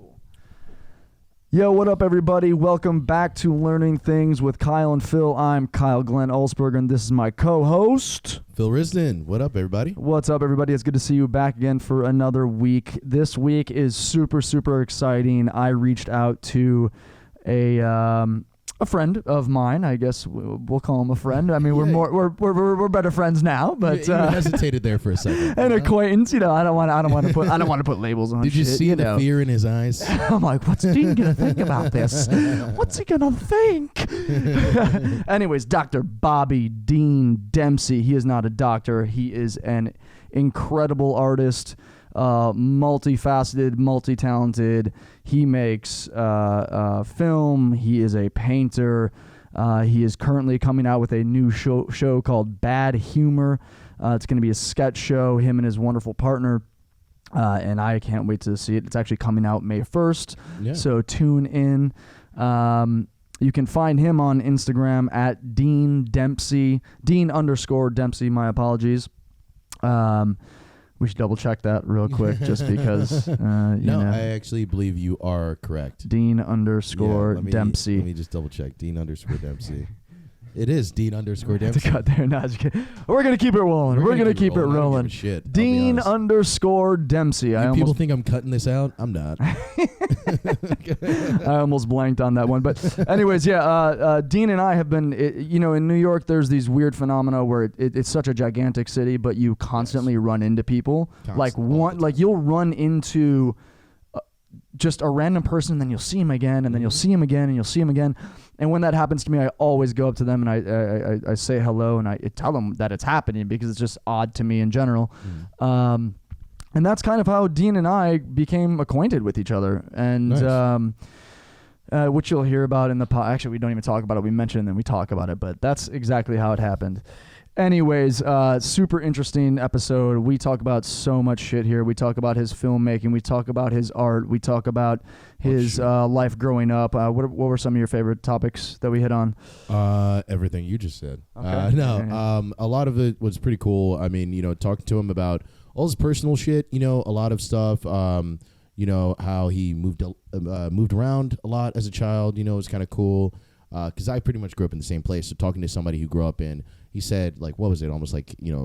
cool. Yo, what up, everybody? Welcome back to Learning Things with Kyle and Phil. I'm Kyle Glenn Ulsberger, and this is my co-host, Phil Risden. What up, everybody? What's up, everybody? It's good to see you back again for another week. This week is super, super exciting. I reached out to a friend of mine. I guess we'll call him a friend. I mean, we're better friends now, but you hesitated there for a second. An acquaintance, you know. I don't want to put labels on. Did you see the fear in his eyes? I'm like, what's Dean gonna think about this? What's he gonna think? Anyways, Dr. Bobby Dean Dempsey. He is not a doctor. He is an incredible artist. Multifaceted, multi-talented. He makes film. He is a painter. He is currently coming out with a new show called Bad Humor. It's going to be a sketch show, him and his wonderful partner, and I can't wait to see it. It's actually coming out May 1st, so tune in. You can find him on Instagram at Dean Dempsey, Dean_Dempsey, my apologies. We should double check that real quick just because, I actually believe you are correct. Dean_Dempsey. Let me just double check. Dean_Dempsey. It is Dean_Dempsey. Cut there. No, we're going to keep it rolling. We're going to keep it rolling. Dean_Dempsey. People think I'm cutting this out. I'm not. I almost blanked on that one. But anyways, Dean and I have been, in New York, there's these weird phenomena where it's such a gigantic city, but you constantly run into people. You'll run into just a random person, and then you'll see him again, and then you'll see him again, and you'll see him again. And when that happens to me, I always go up to them and I say hello, and I tell them that it's happening because it's just odd to me in general. And that's kind of how Dean and I became acquainted with each other. And nice. Which you'll hear about in the actually, we don't even talk about it. We mention it and then we talk about it, but that's exactly how it happened. Anyways, super interesting episode. We talk about so much shit here. We talk about his filmmaking. We talk about his art. We talk about his life growing up. What were some of your favorite topics that we hit on? Everything you just said. Okay. A lot of it was pretty cool. I mean, talking to him about all his personal shit, a lot of stuff, how he moved around a lot as a child, was kind of cool. Because I pretty much grew up in the same place. So talking to somebody who grew up in, he said, what was it? Almost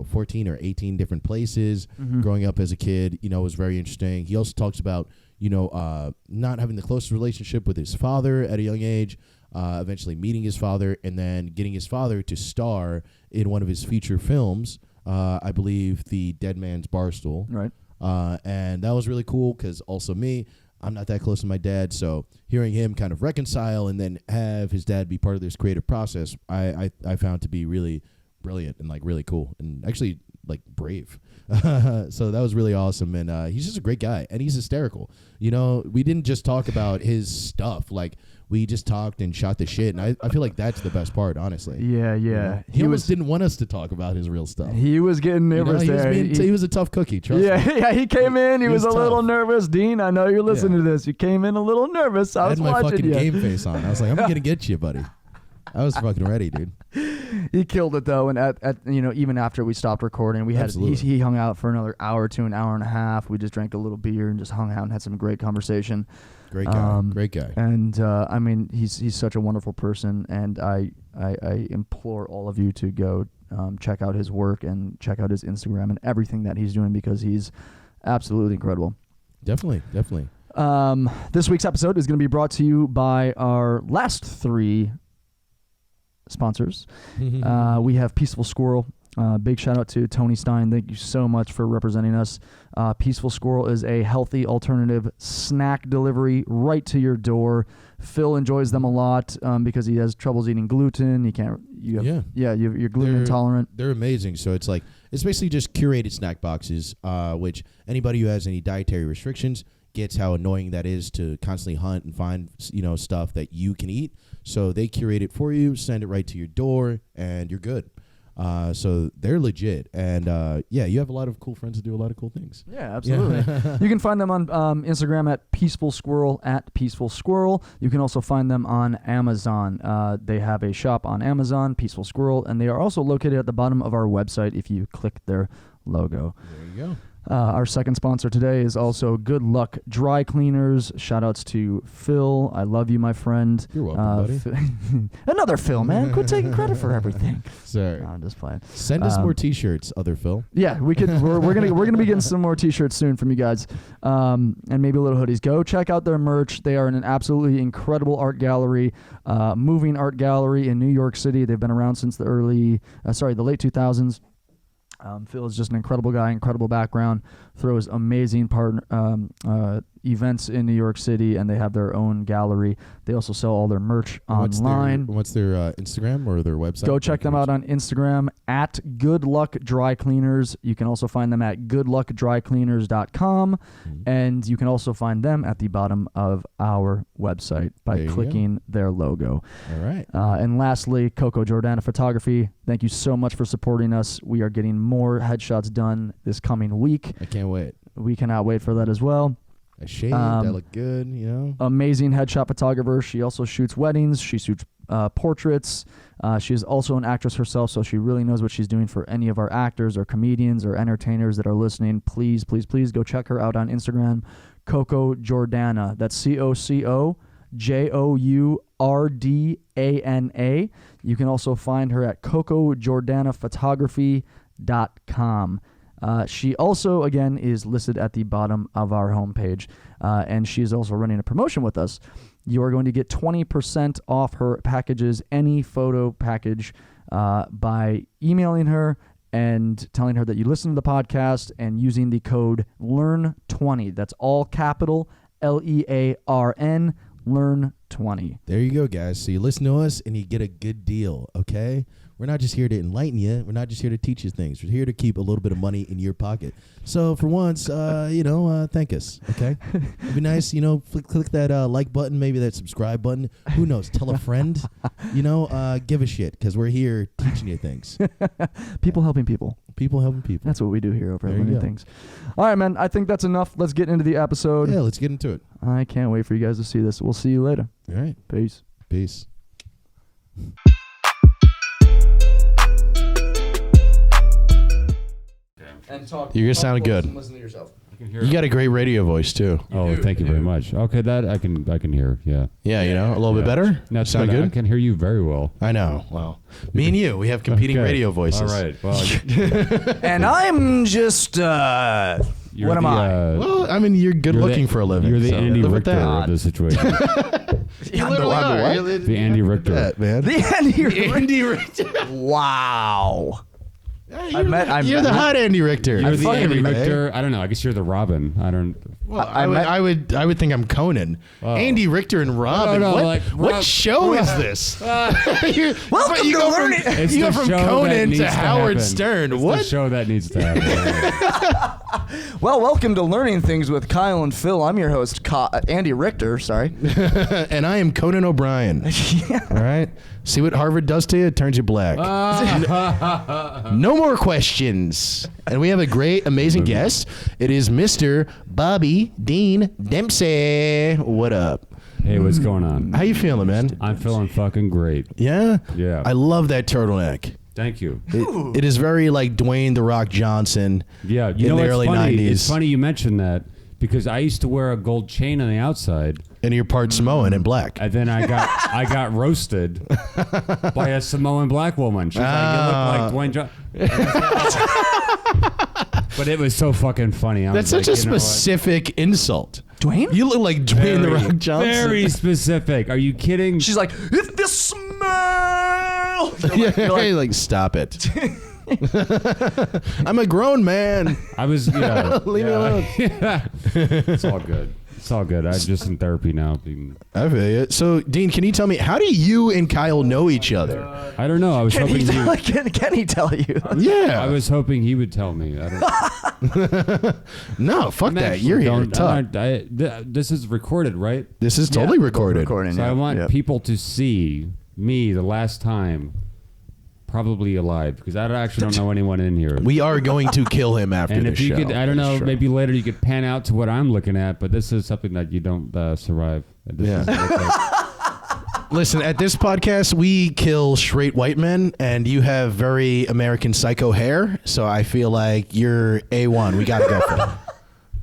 14 or 18 different places growing up as a kid, was very interesting. He also talks about, not having the closest relationship with his father at a young age, eventually meeting his father, and then getting his father to star in one of his feature films, I believe The Dead Man's Barstool. Right. And that was really cool because also I'm not that close to my dad, so hearing him kind of reconcile and then have his dad be part of this creative process, I found to be really brilliant and really cool and actually brave. So that was really awesome, and he's just a great guy, and he's hysterical. We didn't just talk about his stuff, we just talked and shot the shit, and I feel like that's the best part, honestly. Yeah. He almost didn't want us to talk about his real stuff. He was getting nervous there. He was a tough cookie, trust me. Yeah, he came in. He was a little nervous. Dean, I know you're listening to this. You came in a little nervous. I was watching you. I had my fucking game face on. I was like, I'm going to get you, buddy. I was fucking ready, dude. He killed it though, and at even after we stopped recording, he hung out for another hour to an hour and a half. We just drank a little beer and just hung out and had some great conversation. Great guy. And he's such a wonderful person, and I implore all of you to go check out his work and check out his Instagram and everything that he's doing because he's absolutely incredible. Definitely. This week's episode is going to be brought to you by our last 3 sponsors. We have Peaceful Squirrel. Big shout out to Tony Stein. Thank you so much for representing us. Peaceful Squirrel is a healthy alternative snack delivery right to your door. Phil enjoys them a lot because he has troubles eating gluten. You're gluten intolerant. They're amazing. So it's basically just curated snack boxes, which anybody who has any dietary restrictions gets how annoying that is to constantly hunt and find stuff that you can eat. So they curate it for you, send it right to your door, and you're good. So they're legit, and you have a lot of cool friends that do a lot of cool things. Yeah, absolutely. You can find them on Instagram at Peaceful Squirrel, at Peaceful Squirrel. You can also find them on Amazon. They have a shop on Amazon, Peaceful Squirrel, and they are also located at the bottom of our website if you click their logo. There you Our second sponsor today is also Good Luck Dry Cleaners. Shout outs to Phil. I love you, my friend. You're welcome, buddy. Another Phil, man. Quit taking credit for everything. Sorry. No, I'm just playing. Send us more T-shirts, other Phil. Yeah, we could. We're gonna be getting some more T-shirts soon from you guys, and maybe little hoodies. Go check out their merch. They are an absolutely incredible art gallery, moving art gallery in New York City. They've been around since the late 2000s. Phil is just an incredible guy, incredible background, throws amazing events in New York City, and they have their own gallery. They also sell all their merch online. What's their Instagram or their website? Go check them out on Instagram at Good Luck Dry Cleaners. You can also find them at goodluckdrycleaners.com, and you can also find them at the bottom of our website by clicking their logo. All right. And lastly, Coco Jordana Photography. Thank you so much for supporting us. We are getting more headshots done this coming week. I can't wait. We cannot wait for that as well. I shaved. I look good, you know. Amazing headshot photographer. She also shoots weddings. She shoots portraits. She is also an actress herself, so she really knows what she's doing for any of our actors or comedians or entertainers that are listening. Please, please, please go check her out on Instagram. Coco Jordana. That's CocoJordana. You can also find her at CocoJordanaPhotography.com. She also, again, is listed at the bottom of our homepage, and she is also running a promotion with us. You are going to get 20% off her packages, any photo package, by emailing her and telling her that you listen to the podcast and using the code LEARN20. That's all capital, LEARN, LEARN20. There you go, guys. So you listen to us and you get a good deal, okay? We're not just here to enlighten you. We're not just here to teach you things. We're here to keep a little bit of money in your pocket. So for once, thank us, okay? It'd be nice, click that like button, maybe that subscribe button. Who knows? Tell a friend, give a shit because we're here teaching you things. People helping people. People helping people. That's what we do here over at Learning Things. All right, man. I think that's enough. Let's get into the episode. Yeah, let's get into it. I can't wait for you guys to see this. We'll see you later. All right. Peace. Peace. And talk. You're gonna sound good. Listen to yourself. You got a great radio voice too. Oh, thank you very much. Okay, that I can hear. Yeah. Yeah, a little bit better. Now Sound good. I can hear you very well. I know. Well, me and you, we have competing radio voices. All right. Well, and I'm just. What am I? Well, I mean, you're good looking for a living. You're the so Andy live with Richter that. of the situation. You literally are. The Andy Richter. That, man. The Andy Richter. Wow. Yeah, you're the hot Andy Richter. You're the Andy every day. Richter. I don't know. I guess you're the Robin. I don't. Well, I would think I'm Conan. Oh. Andy Richter and Robin. What show is this? Welcome to Learning. It's You go the from show that Conan needs to Howard happen. Stern. It's What? the show that needs to happen. Well, welcome to Learning Things with Kyle and Phil. I'm your host, Andy Richter. Sorry. And I am Conan O'Brien. Yeah. All right. See what Harvard does to you? It turns you black. No more questions. And we have a great, amazing guest. It is Mr. Bobby Dean Dempsey. What up? Hey, what's going on? How you feeling, man? I'm feeling fucking great. Yeah? Yeah. I love that turtleneck. Thank you. It is very like Dwayne "The Rock" Johnson. Yeah, in the early funny? 90s. It's funny you mentioned that because I used to wear a gold chain on the outside. And you're part Samoan and black. And then I got roasted by a Samoan black woman. She's like, you look like Dwayne Johnson. But it was so fucking funny. That's such a specific insult. Dwayne? You look like Dwayne "The Rock" Johnson. Very specific. Are you kidding? She's like, it's the smell. You're like, stop it. I'm a grown man. I was, Leave me alone. Yeah. It's all good. It's all good. I'm just in therapy now. I feel you. So, Dean, can you tell me, how do you and Kyle know each other? I don't know. I was hoping Can he tell you? Yeah. I was hoping he would tell me. I don't. No, fuck that. You're here to talk. This is recorded, right? This is totally recorded. So I want people to see me the last time. Probably alive because I actually don't know anyone in here. We are going to kill him after and this if you show. could, I don't know, Sure. maybe later you could pan out to what I'm looking at, but this is something that you don't survive. This is Listen, at this podcast, we kill straight white men, and you have very American Psycho hair, so I feel like you're A1. We got to go for it.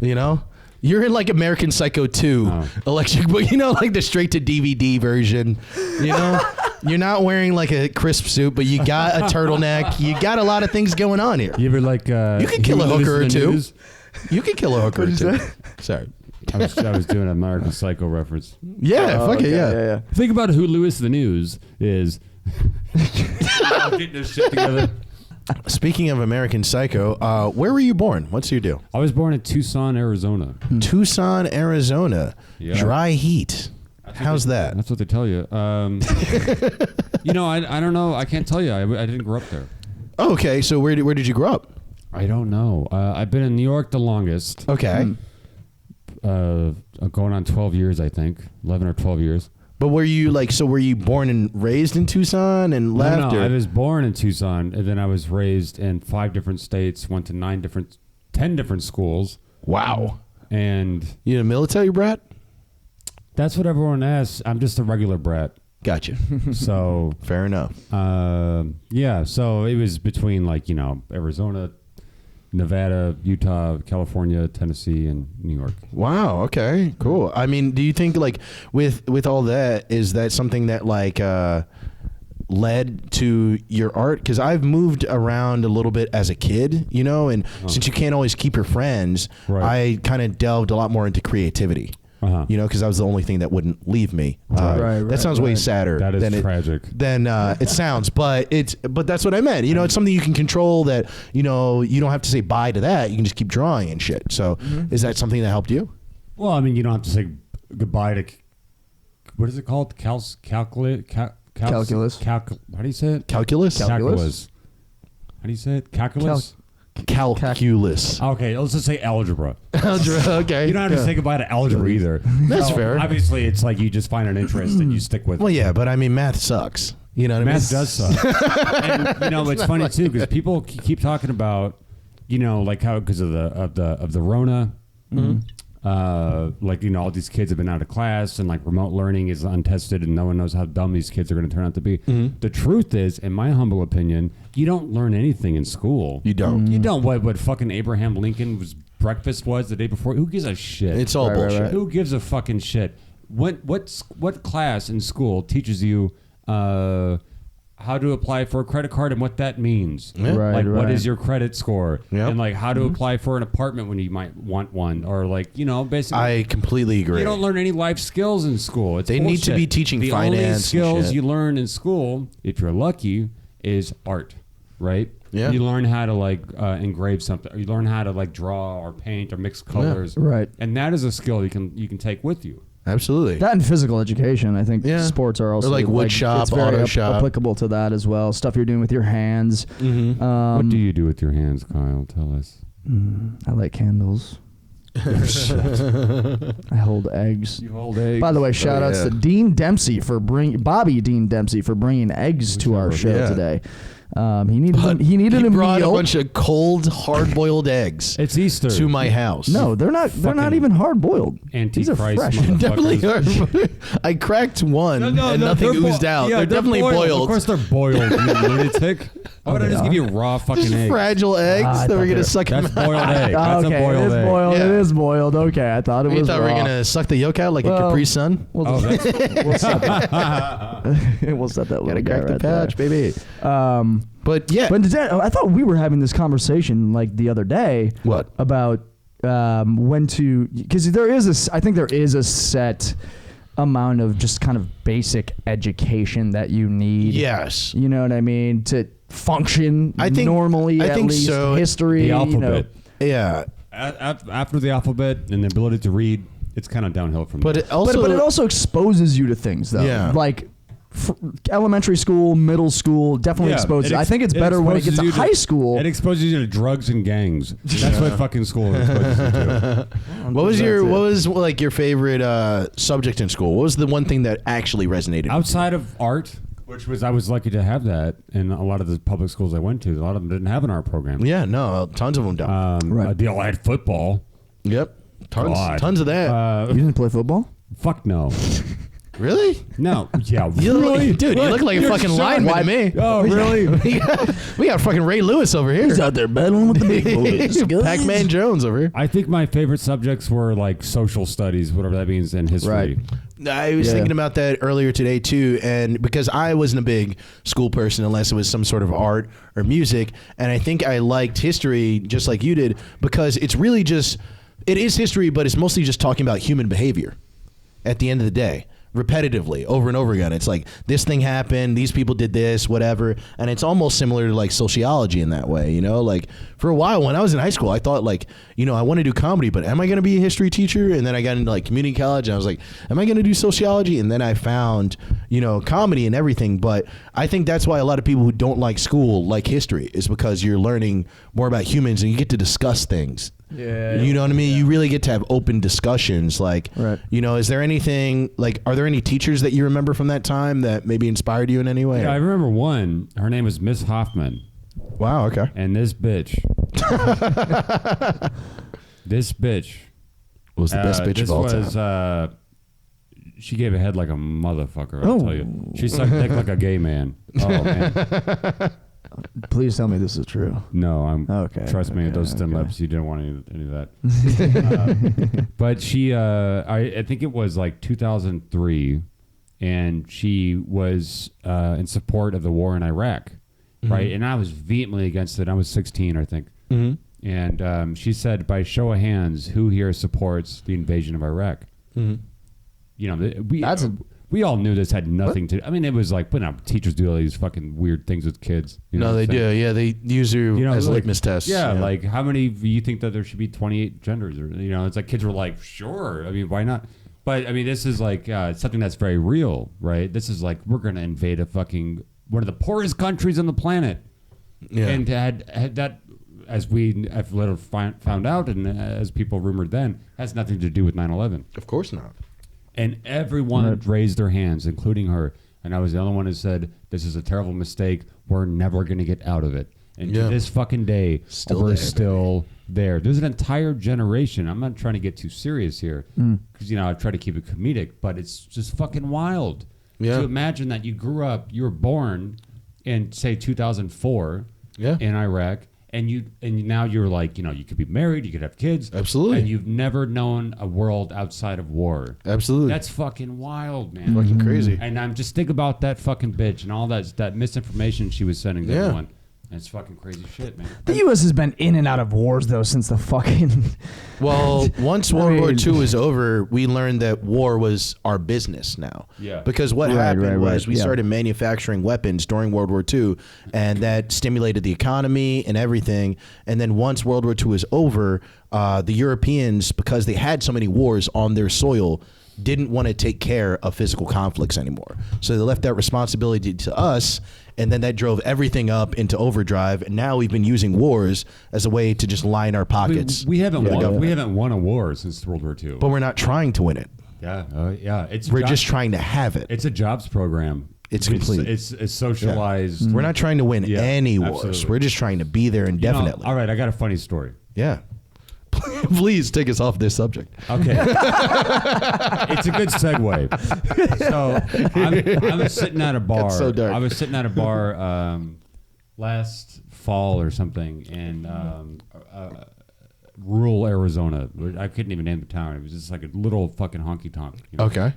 You know? You're in like American Psycho 2 electric, but you know, like the straight to DVD version. You know? You're not wearing like a crisp suit, but you got a turtleneck. You got a lot of things going on here. You ever like you can kill a hooker or two. You can kill a hooker or two. Sorry. I was doing an American Psycho reference. Yeah, fuck it, yeah. Think about who Lewis the News is. Getting this shit together. Speaking of American Psycho, where were you born? What's your deal? I was born in Tucson, Arizona. Tucson, Arizona. Yeah. Dry heat. How's that? That's what they tell you. You know, I don't know. I can't tell you. I didn't grow up there. Oh, okay, so where did you grow up? I don't know. I've been in New York the longest. Okay. Going on 12 years, I think. 11 or 12 years. But were you were you born and raised in Tucson and left? No, or? I was born in Tucson, and then I was raised in 5 different states, went to 10 different schools. Wow. And you a military brat? That's what everyone asks. I'm just a regular brat. Gotcha. So fair enough. Yeah. So it was between Arizona, Nevada, Utah, California, Tennessee, and New York. Wow. Okay. Cool. I mean, do you think with all that, is that something that led to your art? Because I've moved around a little bit as a kid, and since you can't always keep your friends, right. I kind of delved a lot more into creativity. Because that was the only thing that wouldn't leave me. That sounds way sadder. That is tragic. Than it sounds, but that's what I meant. It's something you can control. That you don't have to say bye to that. You can just keep drawing and shit. So, is that something that helped you? Well, I mean, you don't have to say goodbye to what is it called? Calculus. How do you say it? Calculus. How do you say it? Calculus. Calculus. Okay, let's just say algebra. Algebra, okay. You don't have to say goodbye to algebra either. That's fair. Obviously, it's like you just find an interest and you stick with it. Well, yeah, but I mean, math sucks. You know what I mean? Math does suck. And, it's funny, too, because people keep talking about, how because of the Rona, all these kids have been out of class and remote learning is untested and no one knows how dumb these kids are going to turn out to be. The truth is, in my humble opinion, you don't learn anything in school. You don't. You don't. What fucking Abraham Lincoln's breakfast was the day before? Who gives a shit? It's all bullshit. Right. Who gives a fucking shit? What class in school teaches you how to apply for a credit card and what that means? Yeah. Right, what is your credit score? Yep. And how to apply for an apartment when you might want one, or basically. I completely agree. You don't learn any life skills in school. It's they bullshit. need to be teaching finance. The only skills and shit. you learn in school, if you're lucky, is art, right? Yeah. You learn how to engrave something, or you learn how to draw or paint or mix colors, right? And that is a skill you can take with you. Absolutely. That and physical education. I think sports are also or wood shop, it's very auto shop, applicable to that as well. Stuff you're doing with your hands. What do you do with your hands, Kyle? Tell us. I light candles. I hold eggs. You hold eggs. By the way, shout outs to Dean Dempsey Bobby Dean Dempsey for bringing eggs to our show today. He needed a brought meal. a bunch of cold, hard-boiled eggs. It's Easter to my house. No, they're not. They're not even hard boiled. These are fresh. Definitely are. I cracked one and nothing oozed out. Yeah, they're definitely boiled. Of course, they're boiled. You lunatic. Why would I just give you raw fucking eggs? Fragile eggs that we're gonna suck. That's boiled egg. That's okay, a boiled egg. Boiled. Yeah. It is boiled. Okay, I thought it was. You thought raw. we were gonna suck the yolk out like a Capri Sun? We'll set that. We'll set that. Gotta crack the patch, baby. But yeah, I thought we were having this conversation the other day. What about when to? Because I think there is a set amount of just kind of basic education that you need. Yes, you know what I mean, to function. I think normally. I think least, so. History, the alphabet. Yeah. After the alphabet and the ability to read, it's kind of downhill from there. But it also exposes you to things, though. Yeah. Elementary school, middle school, definitely exposes. I think it's better when it gets to high school. It exposes you to drugs and gangs. That's what fucking school exposes you to. What was your favorite subject in school? What was the one thing that actually resonated? Outside of art, I was lucky to have that in a lot of the public schools I went to. A lot of them didn't have an art program. Yeah, no, tons of them don't. Right. I had football. Yep, tons of that. You didn't play football? Fuck no. Really? No. Yeah. You really? dude, you look like a fucking lineman to me. Oh, really? we got fucking Ray Lewis over here. He's out there battling with the big boys. Pac-Man Jones over here. I think my favorite subjects were like social studies, whatever that means, and history. Right. I was thinking about that earlier today too, and because I wasn't a big school person unless it was some sort of art or music, and I think I liked history just like you did because it's really just, it is history, but it's mostly just talking about human behavior at the end of the day. Repetitively over and over again. It's like this thing happened, these people did this, whatever, and it's almost similar to like sociology in that way, you know. Like for a while when I was in high school, I thought like, you know, I want to do comedy, but am I going to be a history teacher? And then I got into like community college and I was like, am I going to do sociology? And then I found, you know, comedy and everything. But I think that's why a lot of people who don't like school like history, is because you're learning more about humans and you get to discuss things. Yeah. You know what I mean? You really get to have open discussions. Like, right. You know, is there anything, like, are there any teachers that you remember from that time that maybe inspired you in any way? Yeah, I remember one. Her name was Miss Hoffman. Wow, okay. And this bitch. This bitch. Was the best bitch of all time. This was, she gave a head like a motherfucker, I'll tell you. She sucked dick like a gay man. Oh, man. Please tell me this is true. No, I'm. Okay. Trust me, okay, those thin okay. lips. You didn't want any of that. But she, I think it was like 2003, and she was in support of the war in Iraq, right? And I was vehemently against it. I was 16, I think. And she said, by show of hands, who here supports the invasion of Iraq? You know, we all knew this had nothing to. I mean, it was like, but now teachers do all these fucking weird things with kids. You know No, they do. Yeah, they use you as like, litmus tests. Yeah, like how many do you think that there should be 28 genders? Or you know, it's like kids were like, sure. I mean, why not? But I mean, this is like something that's very real, right? This is like we're gonna invade a fucking one of the poorest countries on the planet. Yeah. And had that, as we have later found out, and as people rumored then, has nothing to do with 9/11. Of course not. And everyone raised their hands, including her. And I was the only one who said, this is a terrible mistake. We're never going to get out of it. And to this fucking day, we're still there. There's an entire generation. I'm not trying to get too serious here because, you know, I try to keep it comedic, but it's just fucking wild. Yeah. To imagine that you grew up, you were born in, say, 2004 in Iraq. And now you're like, you know, you could be married, you could have kids. Absolutely. And you've never known a world outside of war. Absolutely. That's fucking wild, man. Fucking crazy. And I'm just think about that fucking bitch and all that misinformation she was sending to everyone. And it's fucking crazy shit, man. The U.S. has been in and out of wars, though, since the fucking... Well, once World War II was over, we learned that war was our business now. Yeah. Because what happened was we started manufacturing weapons during World War II, and that stimulated the economy and everything. And then once World War II was over, the Europeans, because they had so many wars on their soil, didn't want to take care of physical conflicts anymore. So they left that responsibility to us, and then that drove everything up into overdrive. And now we've been using wars as a way to just line our pockets. We haven't won a war since World War II. But we're not trying to win it. Yeah, we're just trying to have it. It's a jobs program. It's complete. It's socialized. We're not trying to win any wars. Absolutely. We're just trying to be there indefinitely. All right, I got a funny story. Yeah. Please take us off this subject. Okay. It's a good segue. So I was sitting at a bar. That's so dark. I was sitting at a bar last fall or something in rural Arizona. I couldn't even name the town. It was just like a little fucking honky tonk. You know? Okay.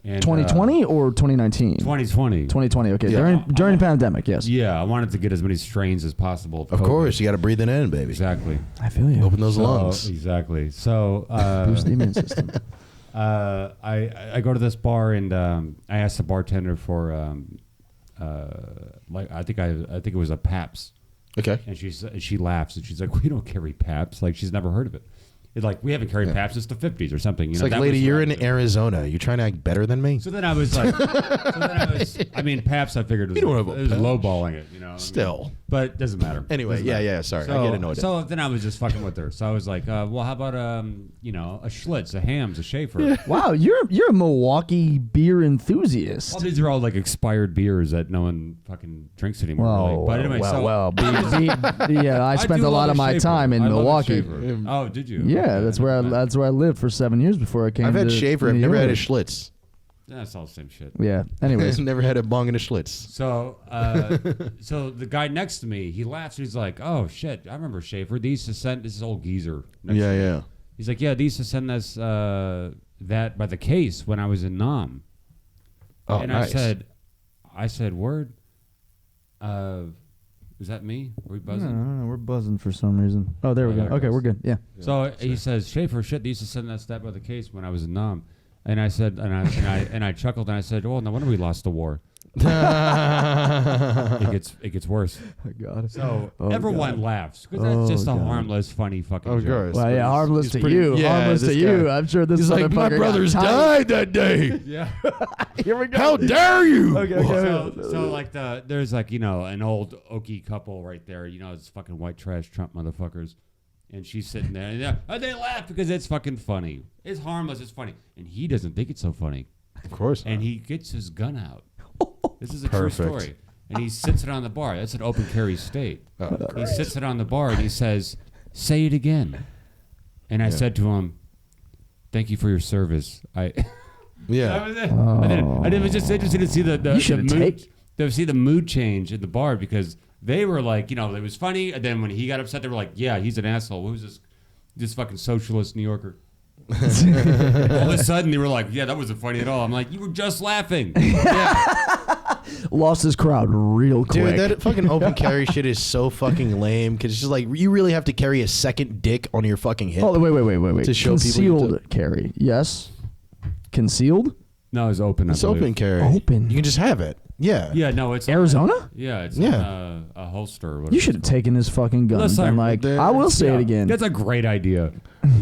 And, 2020 or 2019? 2020. 2020, okay. Yeah. During the pandemic, yes. Yeah, I wanted to get as many strains as possible. Of course, you got to breathe it in, baby. Exactly. I feel you. Open those lungs. Exactly. So boost the immune system. I go to this bar and I asked the bartender for like I think it was a Pabst. Okay. And she laughs and she's like, we don't carry Pabst. Like she's never heard of it. It's like we haven't carried Pabst since the 50s or something. You It's know, like, lady, you're in Arizona. You trying to act better than me? So then I was like, I mean, Pabst, I figured it was lowballing it, you know. Still. But it doesn't matter. Anyway, sorry. I get annoyed. So then I was just fucking with her. So I was like, well, how about, a Schlitz, a Hams, a Schaefer? Wow, you're a Milwaukee beer enthusiast. Well, these are all like expired beers that no one fucking drinks anymore. Really. But anyway, I spent a lot of my time in Milwaukee. Oh, did you? Yeah, that's where I lived for 7 years before I came. I've had to Schaefer. I've New never had a York. Schlitz. That's all the same shit. Yeah. Anyways. Never had a bong and a Schlitz. So, so the guy next to me, he laughs. He's like, "Oh shit, I remember Schaefer. They used to send this old geezer." Next to me. Yeah. He's like, "Yeah, they used to send us that by the case when I was in Nam." Oh, and nice. I said, "Word." Is that me? Are we buzzing? I don't know. We're buzzing for some reason. Oh, there we go. there it Okay, goes. we're good. Yeah. So he says, "Schaefer, shit, they used to send us that by the case when I was in Nam." And I said, and I chuckled and I said, "Oh, no wonder we lost the war." It gets worse. I got it. So Oh, everyone God. laughs because that's just a God. harmless, funny fucking Of joke. course. Well, yeah, harmless to you. yeah, Harmless to this you. guy. I'm sure this He's like, my motherfucker got brothers tight. died that day. Yeah. Here we go. How dare you? Okay. So like there's like an old Okie couple right there. It's fucking white trash Trump motherfuckers, and she's sitting there and they laugh because it's fucking funny. It's harmless. It's funny, and he doesn't think it's so funny. Of course. And he gets his gun out. This is a Perfect. true story. And he sits it on the bar. That's an open carry state. He sits it on the bar and he says, "Say it again." And I said to him, "Thank you for your service." That Yeah. was it. And it was just interesting to see the mood. To see the mood change at the bar because they were like, it was funny. And then when he got upset, they were like, "Yeah, he's an asshole. Who's this fucking socialist New Yorker?" All of a sudden, they were like, "Yeah, that wasn't funny at all." I'm like, "You were just laughing." Yeah. Lost his crowd real quick. Dude, that fucking open carry shit is so fucking lame because it's just like you really have to carry a second dick on your fucking hip. Oh, wait. To show people you Concealed carry. Yes. Concealed? No, it's open. It's open carry. Open. You can just have it. Yeah. Yeah, no, it's Arizona? It's Yeah. a holster. Or whatever You should have taken his fucking gun. Listen, And I will say it again. That's a great idea.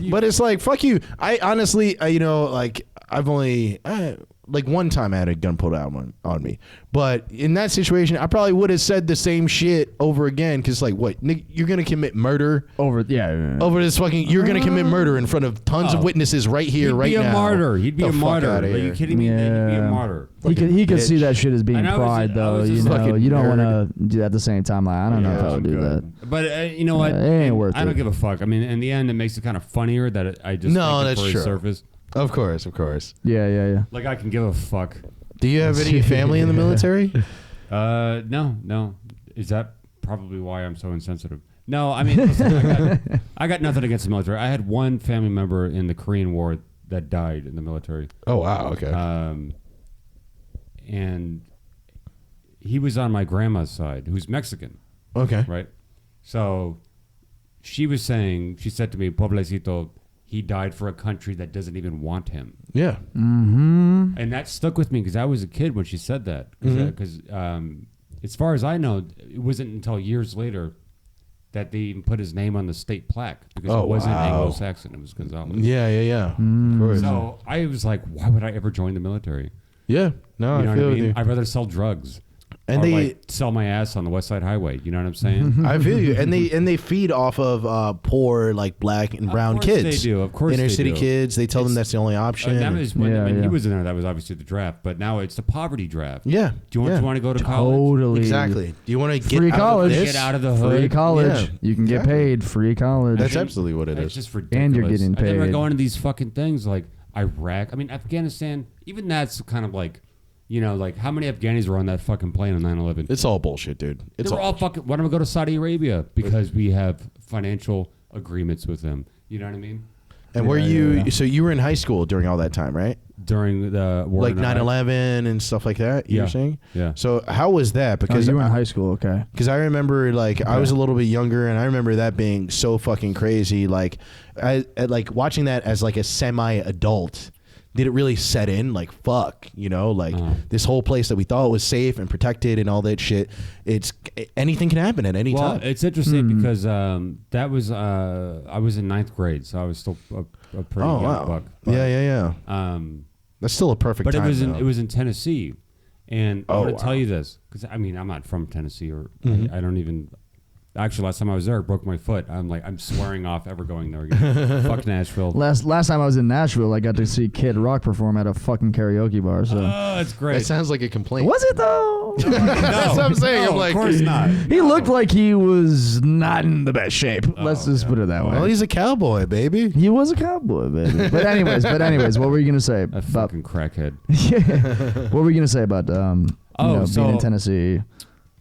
But it's like, fuck you. I honestly, I've only, like one time I had a gun pulled out on me. But in that situation, I probably would have said the same shit over again. Because, like, what? Nick, you're going to commit murder over this fucking, you're going to commit murder in front of tons of witnesses right here, right now. He'd be a martyr. He'd be The a fuck martyr. outta Are you here. kidding me? Yeah. He'd be a martyr. He could see bitch. that shit as being And I was- pride, I though. was just fucking You don't nerd. want to do that at the same time. Like, I don't know if I would do that. But you know what? It ain't worth I don't it. give a fuck. I mean, in the end, it makes it kind of funnier that I just No, take it that's for true. its surface. Of course. Yeah. Like I can give a fuck. Do you have any family in the military? No. Is that probably why I'm so insensitive? No, I mean, listen, I got nothing against the military. I had one family member in the Korean War that died in the military. Oh, wow. Okay. And he was on my grandma's side, who's Mexican, Okay. right? So she said to me, "Pobrecito, he died for a country that doesn't even want him." Yeah. Mm-hmm. And that stuck with me because I was a kid when she said that. Because as far as I know, it wasn't until years later that they even put his name on the state plaque because it wasn't Anglo-Saxon. It was Gonzalez. Yeah. Of course. So I was like, why would I ever join the military? Yeah. No, You know I what feel I with mean? you. I'd rather sell drugs. And or they like sell my ass on the West Side Highway. You know what I'm saying? I feel you. And they feed off of poor, like, black and brown course kids. they do. Of course Inner they city do. kids. They tell them that's the only option. That was when, Yeah, when yeah. he was in there. That was obviously the draft. But now it's the poverty draft. Yeah. Do you want to go to college? Totally. Exactly. Do you want to get Free out college. of this? Get out of the hood. Free college. Yeah, You can get exactly. paid. Free college. That's absolutely what it It's is. just ridiculous. And you're getting And then we're paid. going to these fucking things like Iraq. I mean, Afghanistan. Even that's kind of like, like how many Afghanis were on that fucking plane on 9/11? It's all bullshit, dude. They were all fucking. Why don't we go to Saudi Arabia? Because we have financial agreements with them. You know what I mean? And were Yeah, you? yeah. So you were in high school during all that time, right? During the war, Like in Iraq. 9/11 and stuff like that. You Yeah. were saying? Yeah. So how was that? Oh, Because you were in high school. Okay. Because I remember, like, I was a little bit younger, and I remember that being so fucking crazy. Like, like watching that as like a semi-adult. Did it really set in? Like, fuck, like this whole place that we thought was safe and protected and all that shit. It's anything can happen at any Well, time. it's interesting because that was I was in 9th grade, so I was still a pretty Oh young wow. buck. But, Yeah. That's still a perfect But time. it was in Tennessee, and I Oh, want to tell wow. you this because I mean I'm not from Tennessee or Mm-hmm. I don't even. Actually, last time I was there, I broke my foot. I'm swearing off ever going there again. Fuck Nashville. Last time I was in Nashville, I got to see Kid Rock perform at a fucking karaoke bar. So Oh, it's great. That sounds like a complaint. was it though? No. That's what I'm saying. I'm like, of course not. He looked like he was not in the best shape. Let's just put it that way. well, he's a cowboy, baby. He was a cowboy, baby. But anyways, what were you gonna say A about? fucking crackhead. Yeah. What were you gonna say about being in Tennessee?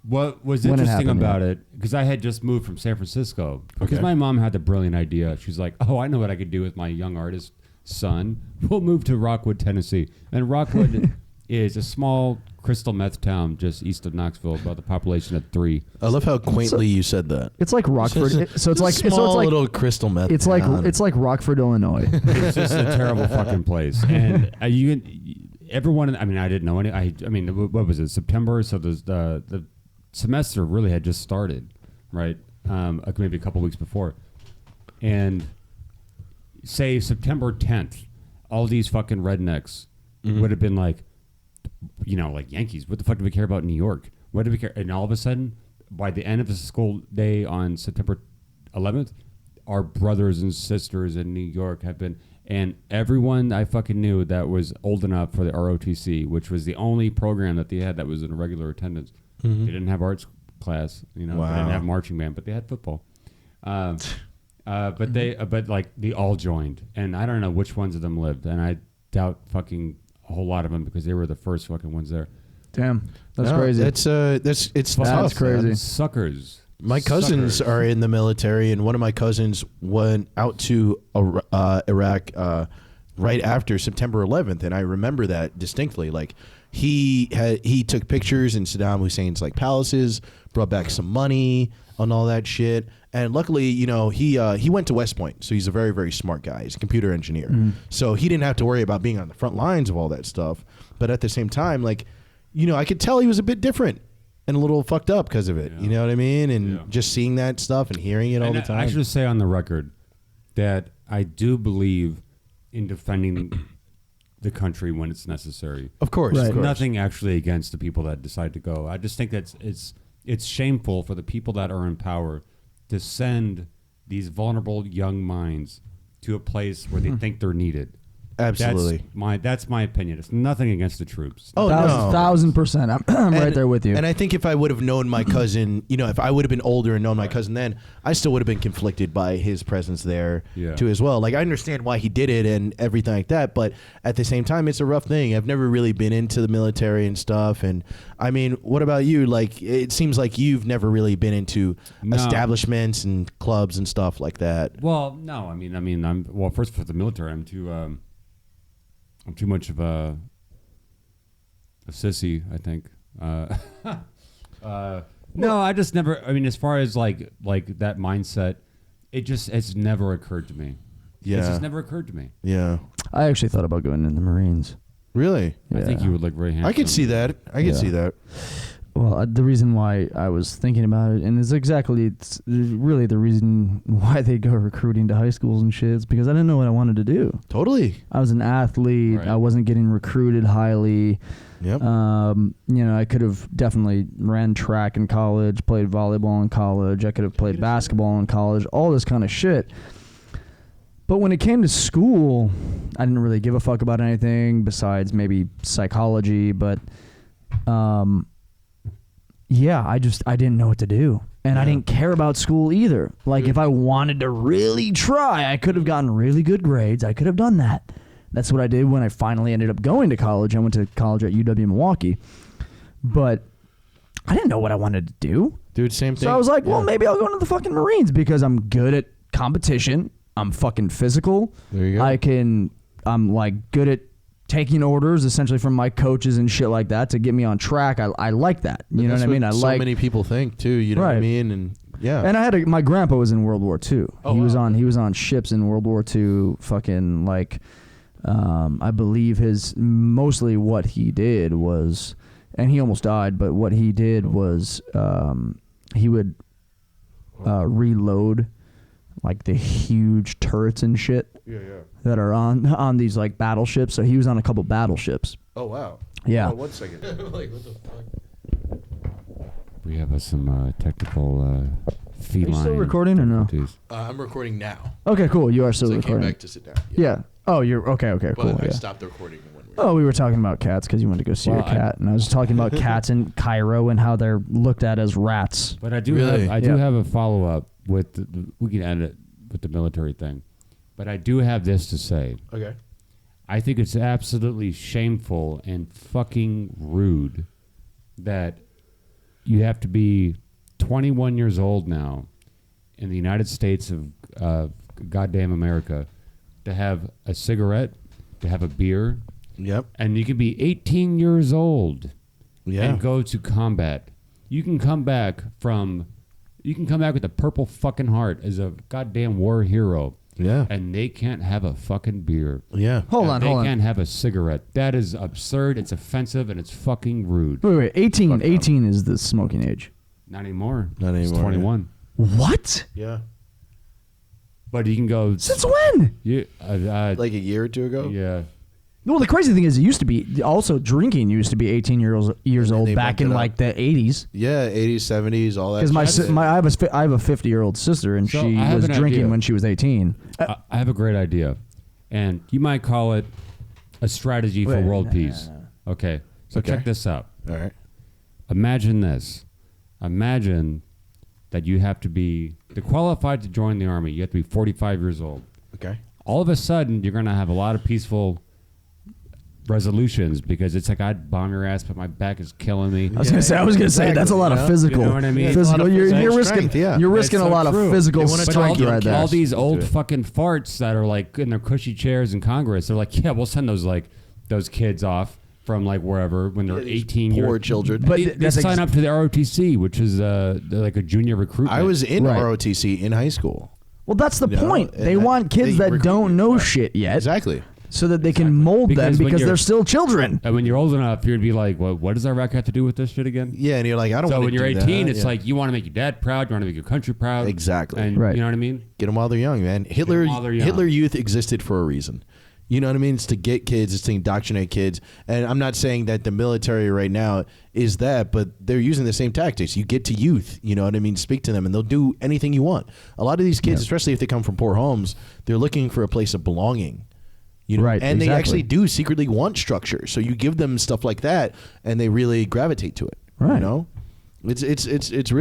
What was When it interesting happened, about it, because I had just moved from San Francisco, because Okay. my mom had the brilliant idea. She's like, oh, I know what I could do with my young artist son. We'll move to Rockwood, Tennessee. And Rockwood is a small crystal meth town just east of Knoxville, about the population of 3. I love how quaintly you said that. It's like Rockford. So it's like small little crystal meth. it's like Rockford, Illinois. It's just a terrible fucking place. And everyone, I mean, I didn't know any. I mean, what was it? September. So the semester really had just started, right? Maybe a couple weeks before, and say September 10th, all these fucking rednecks would have been like, like Yankees. What the fuck do we care about New York? What do we care? And all of a sudden, by the end of the school day on September 11th, our brothers and sisters in New York have been. And everyone I fucking knew that was old enough for the ROTC, which was the only program that they had that was in regular attendance. They didn't have arts class, They didn't have marching band, but they had football. But they all joined, and I don't know which ones of them lived, and I doubt fucking a whole lot of them because they were the first fucking ones there. Damn, that's crazy. It's That's tough, crazy. man. Suckers. My cousins are in the military, and one of my cousins went out to Iraq right after September 11th, and I remember that distinctly. Like he took pictures in Saddam Hussein's like palaces, brought back some money on all that shit, and luckily, he went to West Point, so he's a very, very smart guy. He's a computer engineer, so he didn't have to worry about being on the front lines of all that stuff. But at the same time, like, I could tell he was a bit different and a little fucked up because of it. Yeah. You know what I mean? And just seeing that stuff and hearing it all the time. I should say on the record that I do believe in defending the country when it's necessary. Of course. Right. Of course. Nothing actually against the people that decide to go. I just think that it's shameful for the people that are in power to send these vulnerable young minds to a place where they think they're needed. Absolutely. That's my opinion. It's nothing against the troops. Oh, no. 1,000%. I'm right there with you. And I think if I would have known my cousin, if I would have been older and known my cousin then, I still would have been conflicted by his presence there too as well. Like, I understand why he did it and everything like that, but at the same time, it's a rough thing. I've never really been into the military and stuff. And I mean, what about you? Like, it seems like you've never really been into establishments and clubs and stuff like that. Well, no. I mean, first for the military, I'm too much of a sissy, I think. No, I just never. I mean, as far as like that mindset, it's never occurred to me. Yeah. It's just never occurred to me. Yeah. I actually thought about going in the Marines. Really? I think you would look very handsome. I could see that. See that. Well, the reason why I was thinking about it, and it's really the reason why they go recruiting to high schools and shit, is because I didn't know what I wanted to do. Totally. I was an athlete. Right. I wasn't getting recruited highly. Yep. I could have definitely ran track in college, played volleyball in college. I could have played basketball in college, all this kind of shit. But when it came to school, I didn't really give a fuck about anything besides maybe psychology, but I didn't know what to do. And I didn't care about school either. Like, if I wanted to really try, I could have gotten really good grades. I could have done that. That's what I did when I finally ended up going to college. I went to college at UW-Milwaukee. But I didn't know what I wanted to do. Dude, same thing. So I was like, well, maybe I'll go into the fucking Marines because I'm good at competition. I'm fucking physical. There you go. I'm like good at taking orders essentially from my coaches and shit like that to get me on track. I like that. You know what I mean? So many people think too. You know what I mean? And yeah. And I had my grandpa was in World War II. Oh, he was on ships in World War II. Fucking like, I believe mostly what he did was, and he almost died. But what he did was, he would reload like the huge turrets and shit that are on these like battleships. So he was on a couple battleships. Oh wow. Yeah. Oh, 1 second. Like, what the fuck? We have some technical feline. Are you still recording or no? difficulties. I'm recording now. Okay, cool. You are still So I recording. came back to sit down. Yeah. Oh, you're okay. But Cool. I Yeah. stopped the recording and went Oh, we were talking about cats because you went to go see your cat, and I was talking about cats in Cairo and how they're looked at as rats. But I do have a follow up with we can end it with the military thing, but I do have this to say. Okay. I think it's absolutely shameful and fucking rude that you have to be 21 years old now in the United States of goddamn America to have a cigarette, to have a beer. Yep. And you can be 18 years old and go to combat. You can come back with a purple fucking heart as a goddamn war hero. Yeah. And they can't have a fucking beer. Yeah. Hold on. They can't have a cigarette. That is absurd. It's offensive, and it's fucking rude. Wait. 18 is the smoking age. Not anymore. It's 21. What? Yeah. But you can go. Since when? Like a year or two ago? Yeah. Well, the crazy thing is, it used to be also drinking used to be 18 years old back in like the 80s. Yeah, 80s, 70s, all that. Because I have a 50-year-old sister, and So she I have was an drinking idea. when she was 18. I have a great idea, and you might call it a strategy for world peace. Okay, so check this out. All right. Imagine this. Imagine that you have to be qualified to join the army. You have to be 45 years old. Okay. All of a sudden, you're going to have a lot of peaceful resolutions because it's like, I'd bomb your ass, but my back is killing me. I was gonna say that's a lot of physical. You know what I mean? Physical. You're risking. Strength, You're risking That's a so lot true. of physical They wanna strength try right there. All these old Do it. fucking farts that are like in their cushy chairs in Congress, they're like, yeah, we'll send those kids off from like wherever when they're 18 years Poor children. But they sign up to the ROTC, which is like a junior recruitment. I was in Right. ROTC in high school. Well, that's the You know, point. and They want kids they that recruit don't you. know Yeah. shit yet, Exactly. so that they can mold Because them when because you're- they're still children. And when you're old enough, you'd be like, well, what does Iraq have to do with this shit again? Yeah, and you're like, I don't So want when to you're do 18, that. it's Yeah. like you want to make your dad proud, you want to make your country proud. Exactly. And Right. you know what I mean? Get them while they're young, man. Hitler while they're young. Hitler Youth existed for a reason. You know what I mean? It's to get kids, it's to indoctrinate kids. And I'm not saying that the military right now is that, but they're using the same tactics. You get to youth, you know what I mean? Speak to them and they'll do anything you want. A lot of these kids, especially if they come from poor homes, they're looking for a place of belonging. You know? Right, And they exactly. actually do secretly want structure. So you give them stuff like that and they really gravitate to it. Right. You know? It's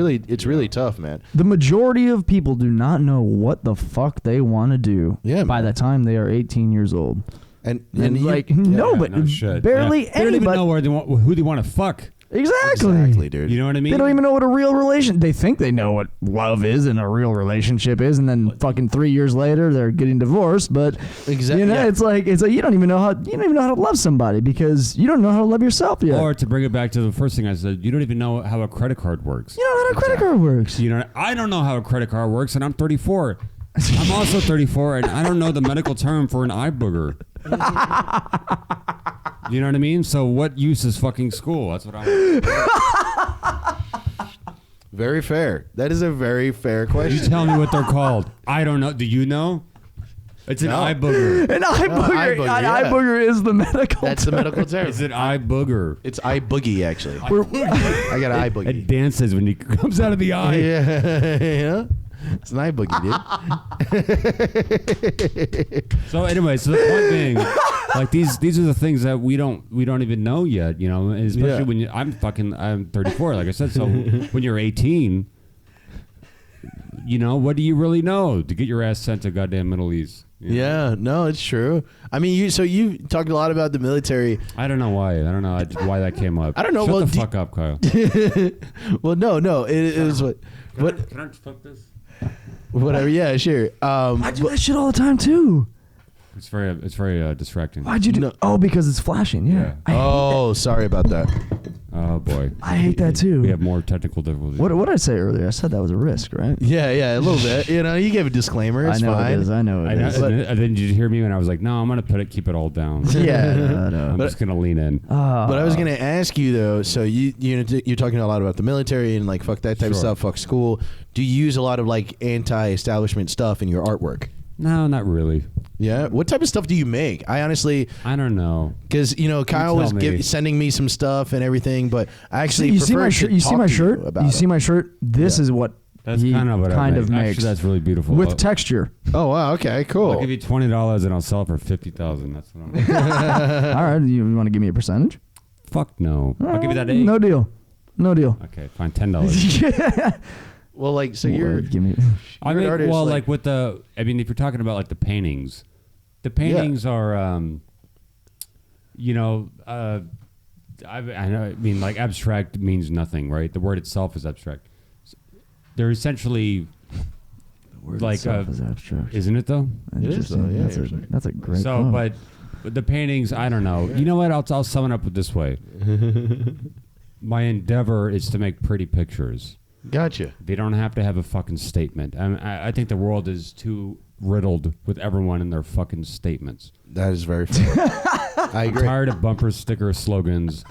really tough, man. The majority of people do not know what the fuck they want to do by the time they are 18 years old. And like, you, nobody, No shit. barely They don't even anybody. know who they want to fuck. Exactly, dude. You know what I mean? They don't even know what a real relation. They think they know what love is and a real relationship is, and then fucking 3 years later they're getting divorced. But Exactly. you know, Yeah. it's like you don't even know how to love somebody because you don't know how to love yourself yet. Or to bring it back to the first thing I said, you don't even know how a credit card works. You don't know how a credit card works. You know, I don't know how a credit card works, and I'm 34. I'm also 34, and I don't know the medical term for an eye booger. You know what I mean? So what use is fucking school? That's what I'm. Very fair. That is a very fair question. You tell me what they're called. I don't know. Do you know? It's an No. eye booger. An eye booger. eye booger, An eye yeah. booger is the medical. That's the medical term. Is it eye booger? It's eye boogie, actually. I got an eye boogie. It dances when he comes out of the eye. Yeah. It's an eye boogie, dude. So anyway, so the point being, like these are the things that we don't even know yet, you know, and especially Yeah. when I'm 34, like I said. So when you're 18, you know, what do you really know to get your ass sent to goddamn Middle East? You know? Yeah, no, it's true. I mean, you talked a lot about the military. I don't know why. I don't know why that came up. I don't know. Shut Well, the fuck up, Kyle. Well, no, it was what. Can I flip this? Whatever. Yeah, sure. I do that shit all the time too. It's very distracting. Why'd you do? No. Oh, because it's flashing. Yeah. Oh, sorry about that. Oh boy. I hate that too. We have more technical difficulties. What did I say earlier? I said that was a risk, right? Yeah, a little bit. You know, you gave a disclaimer. It's I know fine. it is. I know it is. And then did you hear me when I was like, no, I'm gonna keep it all down. Yeah. No. I'm just gonna lean in. But I was gonna ask you though. So you're talking a lot about the military and like fuck that type of Sure. stuff, fuck school. Do you use a lot of like anti-establishment stuff in your artwork? No, not really. Yeah. What type of stuff do you make? I honestly, I don't know. because Kyle was tell me. sending me some stuff and everything, but I actually you see prefer my to shirt. You see talk my to shirt. about You it. see my shirt. This is what That's he kind of what kind I of make. makes. Actually, that's really beautiful. With texture. Oh wow, okay, cool. I'll give you $20 and I'll sell it for $50,000. That's what I'm. All right, you want to give me a percentage? Fuck no. I'll give you that 8. No deal. No deal. Okay, fine, $10. Well, like, so you're. Give me. I You're an mean, artist, well, like- like with the, I mean, if you're talking about like the paintings are, you know, I know. I mean, like abstract means nothing, right? The word itself is abstract. They're essentially The word like, itself is abstract. isn't it though? It is, though, yeah, That's a great. So, quote. but the paintings, I don't know. You know what? I'll sum it up with this way. My endeavor is to make pretty pictures. Gotcha. They don't have to have a fucking statement. I think the world is too riddled with everyone and their fucking statements. That is very fair. I I'm agree. tired of bumper sticker slogans.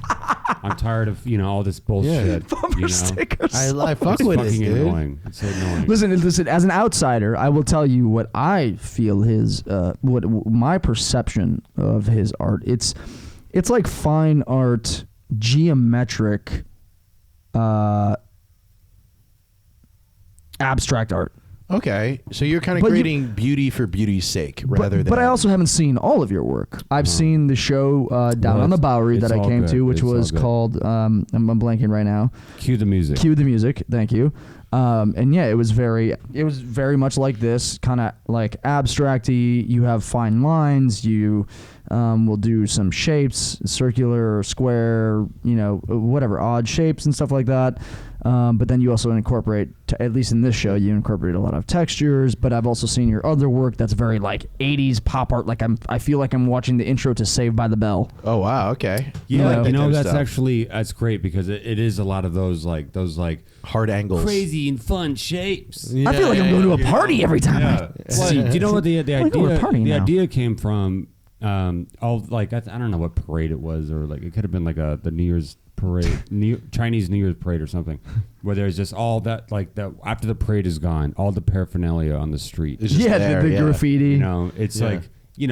I'm tired of all this bullshit. Bumper stickers. I fuck It's with it, fucking dude. annoying. It's annoying. Listen. As an outsider, I will tell you what I feel what my perception of his art. It's like fine art, geometric, abstract art. Okay, so you're kind of But you- creating beauty for beauty's sake, rather than. But I also haven't seen all of your work. I've seen the show down Well, on the it's- Bowery it's that I all came good. to, which It's all was good. called. I'm blanking right now. Cue the music. Cue the music. Thank you. And yeah, it was very much like this, kind of like abstracty. You have fine lines. You will do some shapes, circular, square, whatever, odd shapes and stuff like that. But then you also incorporate, at least in this show, you incorporate a lot of textures. But I've also seen your other work that's very like 80s pop art. Like I feel like I'm watching the intro to Saved by the Bell. Oh wow, okay. Yeah, that type of that's stuff. actually that's great because it is a lot of those hard angles. crazy and fun shapes. I feel like I'm going to a party every time. Yeah. Well, do you know what the Like we're idea? partying The now. idea came from. I don't know what parade it was, or like it could have been like the New Year's parade, Chinese New Year's parade or something, where there's just all that after the parade is gone, all the paraphernalia on the street. It's just there, the yeah. graffiti, It's Yeah. like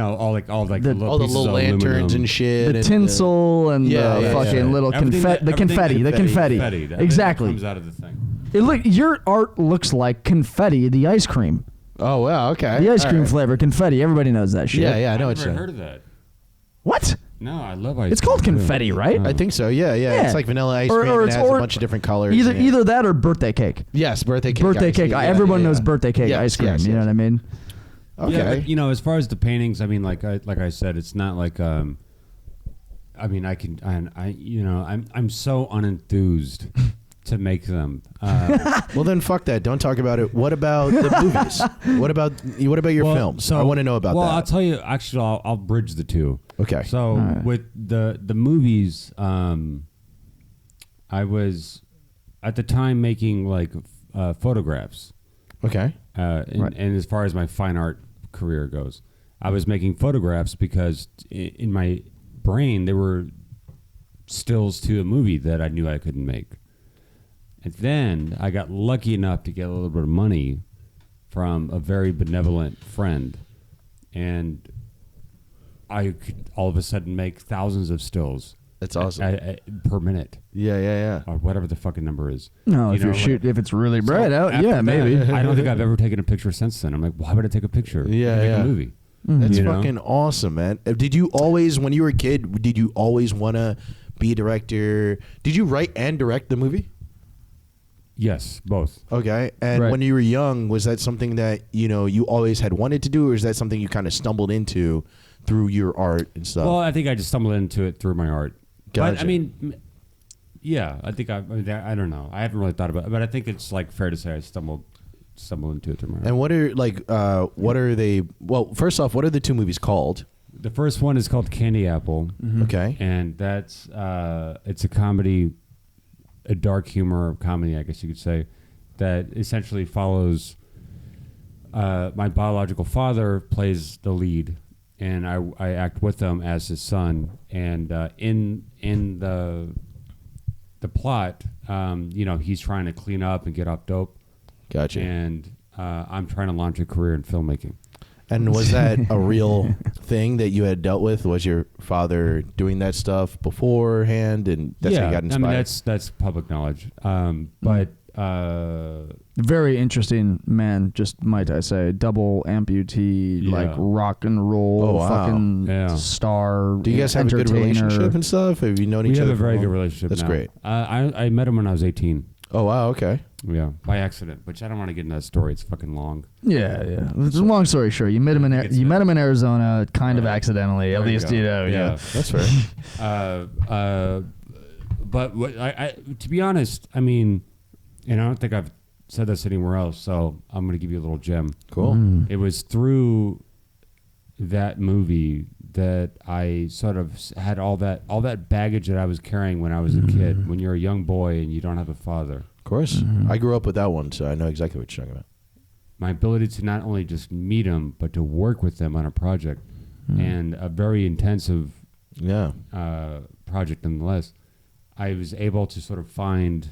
all the all the pieces little of lanterns aluminum. and shit. the and tinsel, and Yeah, the yeah, fucking yeah. little Everything confetti. that Exactly. comes out of the thing. Your art looks like confetti, the ice cream. Oh wow, okay. The ice All cream right. flavor, confetti. Everybody knows that shit. Yeah, I know I've it's. never heard of that. What? No, I love ice It's cream, called too. confetti, right? I think so. Yeah. Yeah. It's like vanilla ice Or- cream. or and it's- it has or a bunch of different colors. Either that or birthday cake. Yes, birthday cake. Birthday ice cake. cream. Yeah, Everyone yeah, knows yeah. birthday cake Yes, ice cream. yes, You know yes. what I mean? Okay. Yeah, but, as far as the paintings, I mean, like I said, it's not like I mean, I'm so unenthused to make them. Well, then fuck that. Don't talk about it. What about the movies? What about your films? I want to know about that. Well, I'll tell you. Actually, I'll bridge the two. Okay. So right. with the movies, I was at the time making like photographs. Okay. And as far as my fine art career goes, I was making photographs because in my brain they were stills to a movie that I knew I couldn't make. And then I got lucky enough to get a little bit of money from a very benevolent friend, and I could all of a sudden make thousands of stills. That's awesome. Per minute, Yeah. or whatever the fucking number is. No, You if it's really bright out, after yeah, that, maybe. I don't think I've ever taken a picture since then. I'm like, why would I take a picture? Yeah, I make yeah. a movie. That's You know? fucking awesome, man. Did you always, when you were a kid, did you always want to be a director? Did you write and direct the movie? Yes, both. Okay. And Right. when you were young, was that something that, you always had wanted to do, or is that something you kind of stumbled into through your art and stuff? Well, I think I just stumbled into it through my art. But Gotcha. I mean, yeah, I think I don't know. I haven't really thought about it, but I think it's like fair to say I stumbled into it through my art. And what are they? Well, first off, what are the two movies called? The first one is called Candy Apple, Okay. and that's it's a comedy, a dark humor comedy, I guess you could say, that essentially follows. My biological father plays the lead, and I act with him as his son. And in the plot, he's trying to clean up and get off dope, Gotcha. and I'm trying to launch a career in filmmaking. And was that a real thing that you had dealt with? Was your father doing that stuff beforehand, and that's how you got inspired? I mean that's public knowledge. But Very interesting man, just might I say. Double amputee, like rock and roll, fucking star. Do you guys have a good relationship and stuff? Have you known each other? We have a very good relationship. That's now. great. I met him when I was 18. Oh wow, okay. Yeah, by accident, which I don't want to get into that story. It's fucking long. Yeah. It's a long story short. You met him in Arizona, kind of accidentally. At least you know. Yeah, that's fair. But to be honest, I mean, and I don't think I've said this anywhere else, so I'm going to give you a little gem. Cool. It was through that movie that I sort of had all that baggage that I was carrying when I was a kid. When you're a young boy and you don't have a father. Of course. I grew up with that one, so I know exactly what you're talking about. My ability to not only just meet him, but to work with them on a project, and a very intensive project nonetheless. I was able to sort of find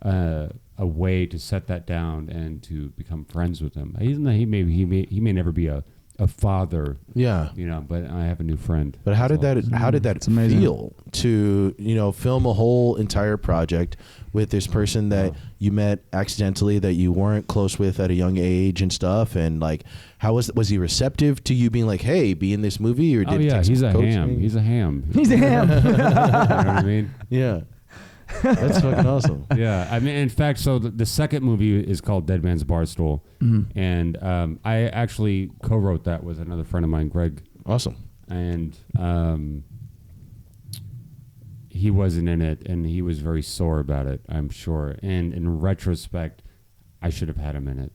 a way to set that down and to become friends with him. Even though he may never be a father, but I have a new friend. But how did that feel to film a whole entire project with this person that you met accidentally, that you weren't close with at a young age and stuff? And like, how was he receptive to you being like, hey, be in this movie? Or he's a ham. He's a ham. He's a ham. You know what I mean? Yeah. That's fucking awesome. Yeah, I mean, in fact, so the second movie is called Dead Man's Barstool, and I actually co-wrote that with another friend of mine, Greg. Awesome. And he wasn't in it, and he was very sore about it, I'm sure. And in retrospect, I should have had him in it,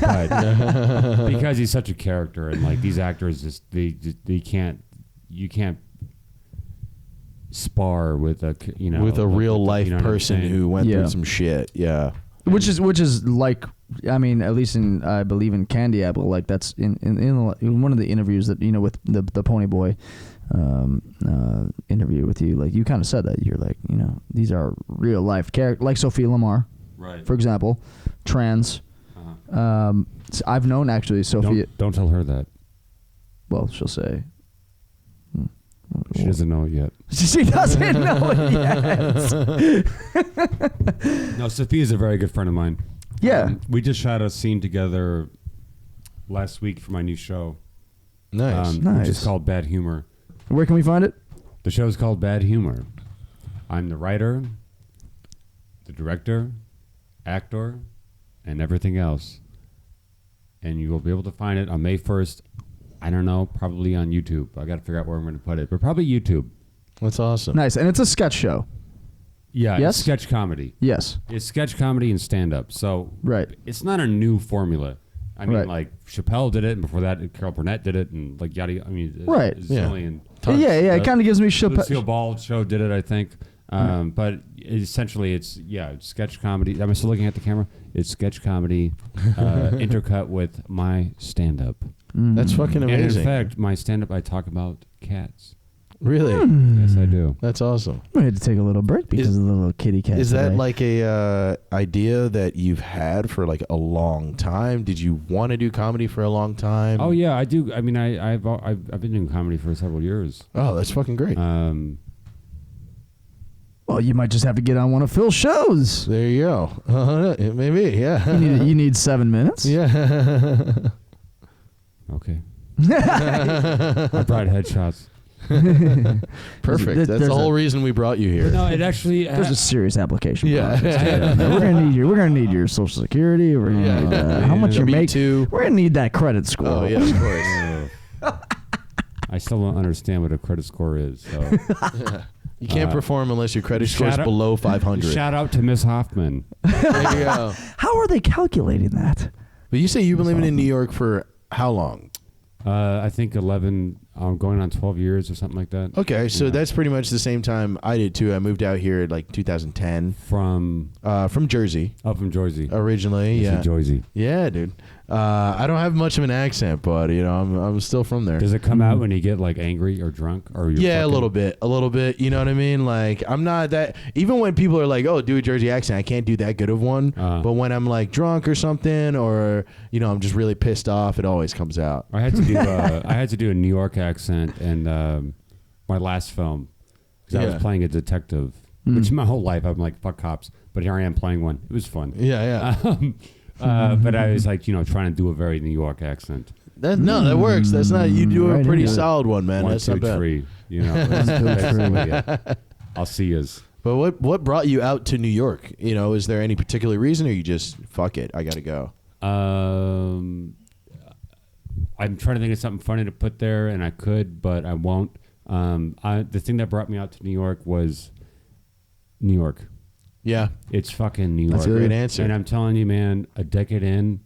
but because he's such a character, and like these actors, you can't spar with a real life person who went through some shit. Yeah. Which is like, I mean, at least I believe in Candy Apple, like that's in one of the interviews that, with the Pony Boy interview with you, like you kind of said that you're like, these are real life characters, like Sophia Lamar, right? For example, trans. I've known actually Sophia. Don't tell her that. Well, she'll say. She doesn't know it yet. She doesn't know it yet. No, Sophia's a very good friend of mine. Yeah. We just shot a scene together last week for my new show. Nice. Which is called Bad Humor. Where can we find it? The show is called Bad Humor. I'm the writer, the director, actor, and everything else. And you will be able to find it on May 1st. I don't know, probably on YouTube. I got to figure out where I'm going to put it, but probably YouTube. That's awesome. Nice. And it's a sketch show. Yeah, yes? It's sketch comedy. Yes. It's sketch comedy and stand-up. So it's not a new formula. I mean, like Chappelle did it, and before that, Carol Burnett did it, and like yada. I mean, Yeah. It kind of gives me Chappelle. Lucille Ball show did it, I think. But essentially, it's sketch comedy. Am I still looking at the camera? It's sketch comedy intercut with my stand-up. That's fucking amazing. And in fact, my stand-up, I talk about cats. Really? Yes, I do. That's awesome. We had to take a little break because of the little kitty cat. Is that like a idea that you've had for like a long time? Did you want to do comedy for a long time? Oh yeah, I do. I mean, I've been doing comedy for several years. Oh, that's fucking great. Well, you might just have to get on one of Phil's shows. There you go. Maybe, yeah. You need 7 minutes. Yeah. Okay. I brought headshots. Perfect. That's the whole reason we brought you here. No, it actually there's a serious application. Yeah. We're gonna need your Social Security. We're gonna need, how much you make. We're gonna need that credit score. Oh yeah, of course. I still don't understand what a credit score is. So. You can't perform unless your credit score is below 500. Shout out to Miss Hoffman. There you go. How are they calculating that? But you say you've been living in New York for how long? I think 11, going on 12 years or something like that. Okay, so that's pretty much the same time I did too. I moved out here in like 2010 from Jersey. Oh, from Jersey. Originally, yeah. Jersey. Yeah, dude. I don't have much of an accent, but I'm still from there. Does it come out when you get like angry or drunk or a little bit. You know what I mean? Like I'm not that. Even when people are like, "Oh, do a Jersey accent," I can't do that good of one. But when I'm like drunk or something, or I'm just really pissed off, it always comes out. I had to do a New York accent in my last film because I was playing a detective. which my whole life I'm like, fuck cops. But here I am playing one. It was fun. Yeah. But I was like, trying to do a very New York accent. That works. That's not. You do a Right pretty into it. solid one, man. 1, That's 2, not bad. 3. That's I'll see yous. But what brought you out to New York? Is there any particular reason, or you just fuck it? I gotta go. I'm trying to think of something funny to put there, and I could, but I won't. The thing that brought me out to New York was New York. Yeah, It's fucking New York. that's a great answer. And I'm telling you, man, a decade in,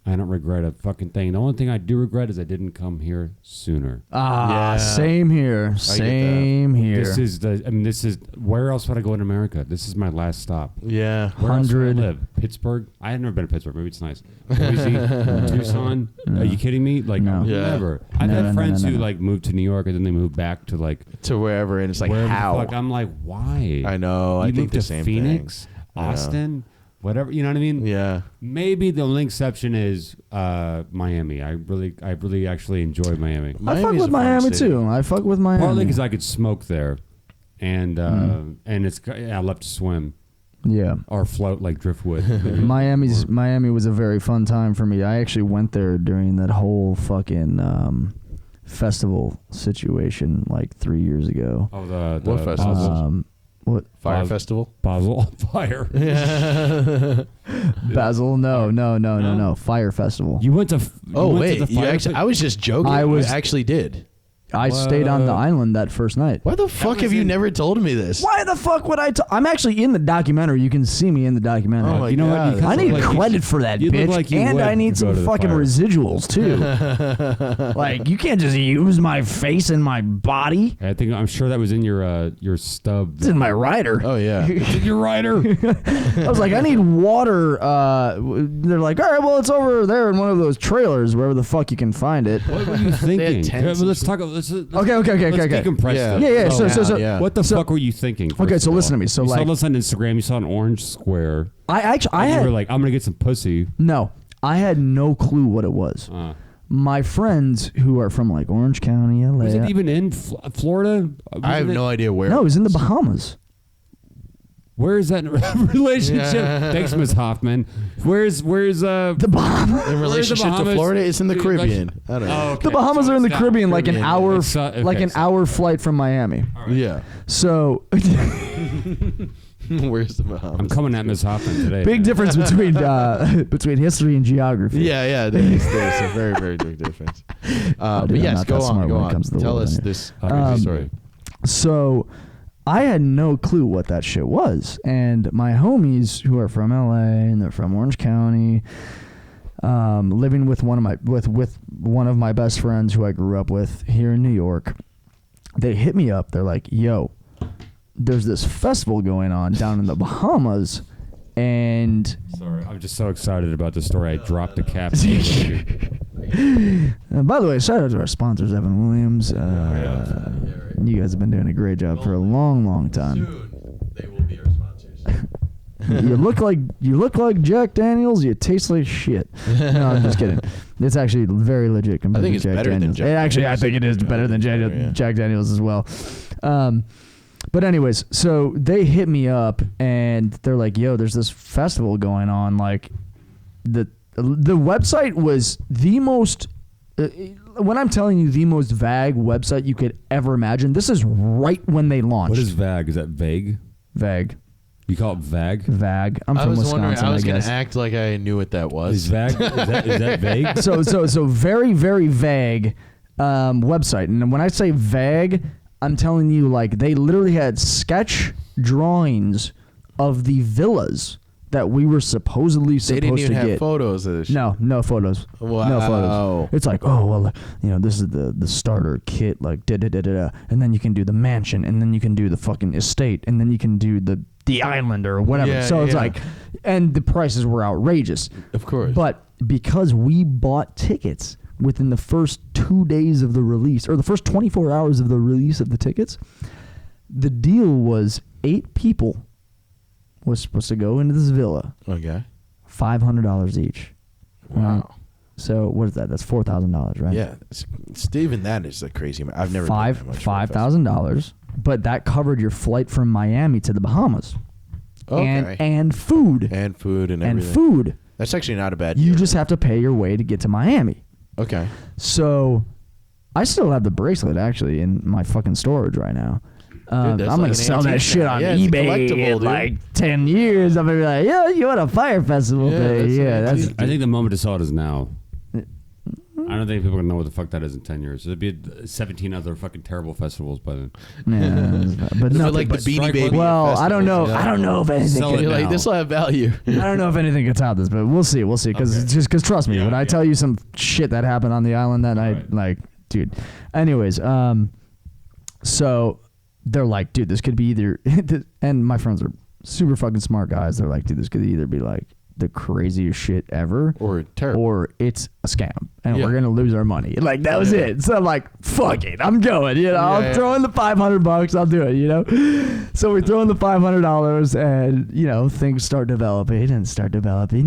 I don't regret a fucking thing. The only thing I do regret is I didn't come here sooner. Yeah. Same here. Same here. This is where else would I go in America? This is my last stop. Yeah, Where else would I 100. live? Pittsburgh? I had never been to Pittsburgh. Maybe it's nice. Boise, Tucson? No. Are you kidding me? Like, No. Yeah. never. I've No, had no, friends no, no, who no. like moved to New York and then they moved back to like to wherever, and it's like wherever how. the fuck. I'm like, why? I know. I You think moved the to same Phoenix, thing. Austin, whatever. You know what I mean? Yeah. Maybe the only exception is Miami. I really actually enjoy Miami. I fuck Miami's with a fun Miami city. too. I fuck with Miami. Partly because I could smoke there, and I love to swim Yeah. or float like driftwood. Miami was a very fun time for me. I actually went there during that whole fucking festival situation like 3 years ago. Oh, the What festival? What? Fire Bos- Festival. Basel Fire. Basil? No. Fire Festival. You went to. Oh went wait, to the you fire actually? I was just joking. I actually did. I stayed on the island that first night. Why the fuck have you never told me this? Why the fuck would I? I'm actually in the documentary. You can see me in the documentary. Oh my You know what? God. You I look need like you- credit for that, you look bitch. like you And would I need go some to the fucking fire. residuals too. Like you can't just use my face and my body. I'm sure that was in your stub. It's in my rider. Oh yeah. Your rider. I was like, I need water. They're like, all right, well, it's over there in one of those trailers, wherever the fuck you can find it. What were you thinking? tents Let's talk. Let's Okay. decompress Yeah. this. Yeah. So yeah. What the fuck were you thinking? Okay, first so of listen all? to me. So, you like- saw this on Instagram. You saw an orange square. I You had were like, I'm gonna get some pussy. no. I had no clue what it was. My friends who are from like Orange County, LA. Was it even in Florida? I have no idea where. No, it was in the Bahamas. Where is that relationship? Yeah. Thanks, Ms. Hoffman. Where's The Bahamas. In relationship to Bahamas? Florida, it's in the Caribbean. I don't know. Oh, okay. The Bahamas So are in the it's not Caribbean, like an Caribbean. hour, It's, okay, like an so- hour flight from Miami. Yeah. So, Where's the Bahamas? I'm coming at Ms. Hoffman today. big man. difference between history and geography. Yeah. There's a very, very big difference. Dude, But I'm yes, not go that on. smart Go when it on. comes to the Tell world us anyway. this Okay, crazy story. So I had no clue what that shit was. And my homies who are from LA and they're from Orange County, living with one of my best friends who I grew up with here in New York, they hit me up. They're like, yo, there's this festival going on down in the Bahamas. And Sorry, I'm just so excited about the story. I dropped the cap. by the way, shout out to our sponsors, Evan Williams. You guys have been doing a great job for a long, long time. Soon, they will be our sponsors. You look like Jack Daniels. You taste like shit. No, I'm just kidding. It's actually very legit compared I think to it's Jack better than Daniels. Jack Actually, I Daniels. think it is better than Yeah. Jack Daniels as well. But anyways, so they hit me up and they're like, "Yo, there's this festival going on. Like, the website was the most." When I'm telling you the most vague website you could ever imagine, this is right when they launched. What is vague? Is that vague? vague? You call it vague? Vague. I'm I from was Wisconsin. wondering. I was going gonna act like I knew what that Is was. vague? Is that vague? So very, very vague website. And when I say vague, I'm telling you, like, they literally had sketch drawings of the villas that we were supposedly They supposed didn't even to have get. photos of this. No photos. Wow. No photos. It's like, oh well, this is the starter kit, like da da da da, and then you can do the mansion, and then you can do the fucking estate, and then you can do the island or whatever. Yeah, so it's yeah. like, and the prices were outrageous. Of course. But because we bought tickets within the first 2 days of the release, or the first 24 hours of the release of the tickets, the deal was 8 people was supposed to go into this villa, Okay. $500 each. Wow. So what is that? That's $4,000, right? Yeah. Steven, that is a crazy amount. I've never done that much for a festival. $5,000 but that covered your flight from Miami to the Bahamas. Okay. And food. And food and everything. And food. That's actually not a bad You deal. just have to pay your way to get to Miami. Okay. So I still have the bracelet actually in my fucking storage right now. I'm like gonna an sell that antique shit now. on Yeah, it's a eBay collectible, in dude. like 10 years. I'm gonna be like, yeah, you want a fire festival Yeah, day? that's Yeah, an that's antique. I think the moment to sell it is now. I don't think people are gonna know what the fuck that is in 10 years. There'll be 17 other fucking terrible festivals by then. yeah, but It's no, like the Beanie Strike Baby. While- well, I don't know. festivals, I don't know if anything. Sell it Could, now. Like, this will have value. I don't know if anything could top this, but we'll see. We'll see. Because trust me, Yeah, when I yeah. tell you some shit that happened on the island that night, Right. like, dude. Anyways, so they're like, dude, this could be either, and my friends are super fucking smart guys. They're like, dude, this could either be like the craziest shit ever, Or terrible. or it's a scam and Yeah. we're gonna lose our money. Like that was Yeah. it. So I'm like, fuck it, I'm going. You know, Yeah, I'll yeah. throw in the $500. I'll do it. You know. So we throw in the $500, and you know things start developing.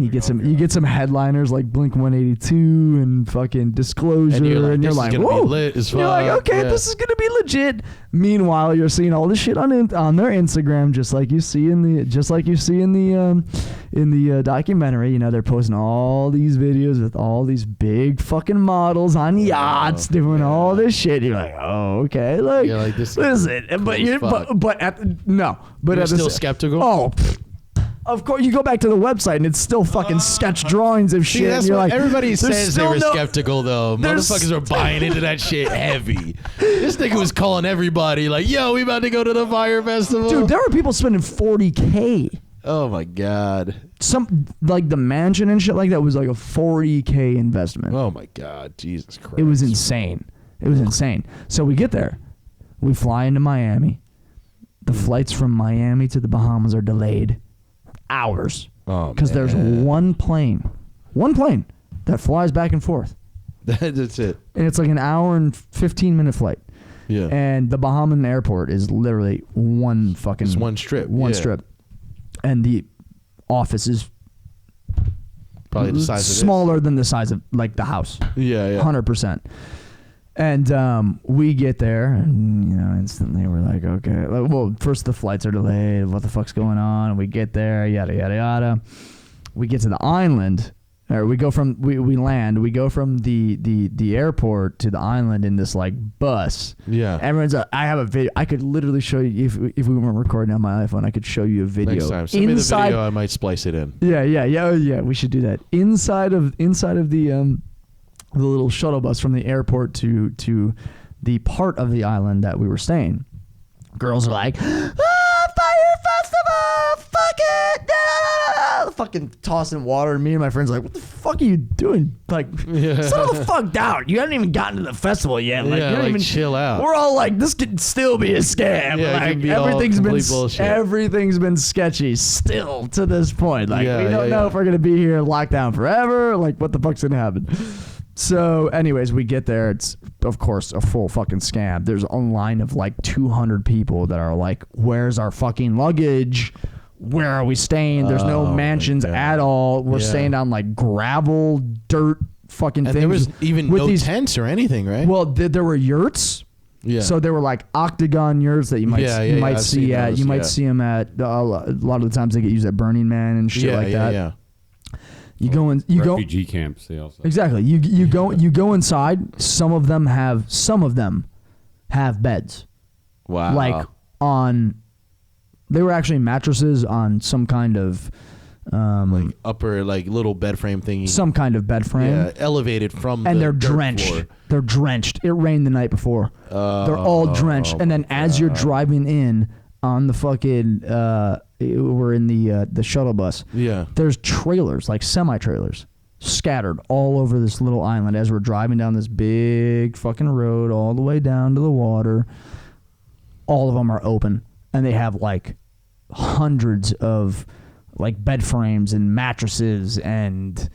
You get some headliners like Blink-182 and fucking Disclosure, And you're like, you're this like, is gonna whoa. be lit as fuck. You're like, okay, Yeah. this is gonna be legit. Meanwhile, you're seeing all this shit on their Instagram, just like you see in the documentary. You know, they're posting all these videos with all these big fucking models on yachts doing all this shit. You're like, oh, okay, like, You're like, this is listen, cool but as you're fuck. but no, but You're at the still s- skeptical? Oh. Of course, you go back to the website and it's still fucking sketch drawings of See, shit. that's and you're what like, everybody there's says they still were no- skeptical, though. there's- Motherfuckers are buying into that shit heavy. This nigga was calling everybody like, yo, we about to go to the fire festival. Dude, there were people spending $40K. Oh, my God. Some like the mansion and shit like that was like a $40K investment. Oh, my God. Jesus Christ. It was insane. It was insane. So we get there. We fly into Miami. The flights from Miami to the Bahamas are delayed hours. Oh, Because there's one plane that flies back and forth. That's it. And it's like an hour and 15-minute flight. Yeah. And the Bahamian airport is literally one fucking... It's one strip. One Yeah. strip. And the office is Probably the size of this. smaller than the size of like the house. Yeah, yeah. 100%. And we get there, and instantly we're like, okay. Well, first the flights are delayed. What the fuck's going on? We get there, yada yada yada. We get to the island, or we land. We go from the airport to the island in this like bus. Yeah. Everyone's. I have a video. I could literally show you if we weren't recording on my iPhone. I could show you a video. Next time. Send me the video. I might splice it in. Yeah. We should do that inside of the little shuttle bus from the airport to the part of the island that we were staying. Girls are like, fire festival, fuck it, fucking tossing water. And me and my friends are like, what the fuck are you doing? Like, settle the fuck down. You haven't even gotten to the festival yet. Like, Yeah, you don't like, even chill out. We're all like, this could still be a scam. Yeah, it like, could be all complete bullshit. everything's been sketchy still to this point. Like, Yeah, we don't know yeah. if we're gonna be here locked down forever. Like, what the fuck's gonna happen? So, anyways, we get there. It's, of course, a full fucking scam. There's a line of like 200 people that are like, where's our fucking luggage? Where are we staying? There's no Oh, mansions my God. at all. We're Yeah. staying on like gravel, dirt fucking And things. there was even with no these, tents or anything, right? Well, there were yurts. yeah. So there were like octagon yurts that you might Yeah, you yeah, might I've see seen at those, you might yeah. see them at a lot of the times they get used at Burning Man and shit like that. Yeah. You go in, you go Refugee camps. They also. exactly. You go inside. Some of them have beds. Wow. Like they were actually mattresses on some kind of upper like little bed frame thingy. some kind of bed frame. Yeah, elevated from And the they're dirt drenched. floor. They're drenched. It rained the night before. They're all drenched. And then as you're driving in on the fucking we're in the shuttle bus. Yeah. There's trailers, like semi-trailers, scattered all over this little island as we're driving down this big fucking road all the way down to the water. All of them are open, and they have like hundreds of like bed frames and mattresses and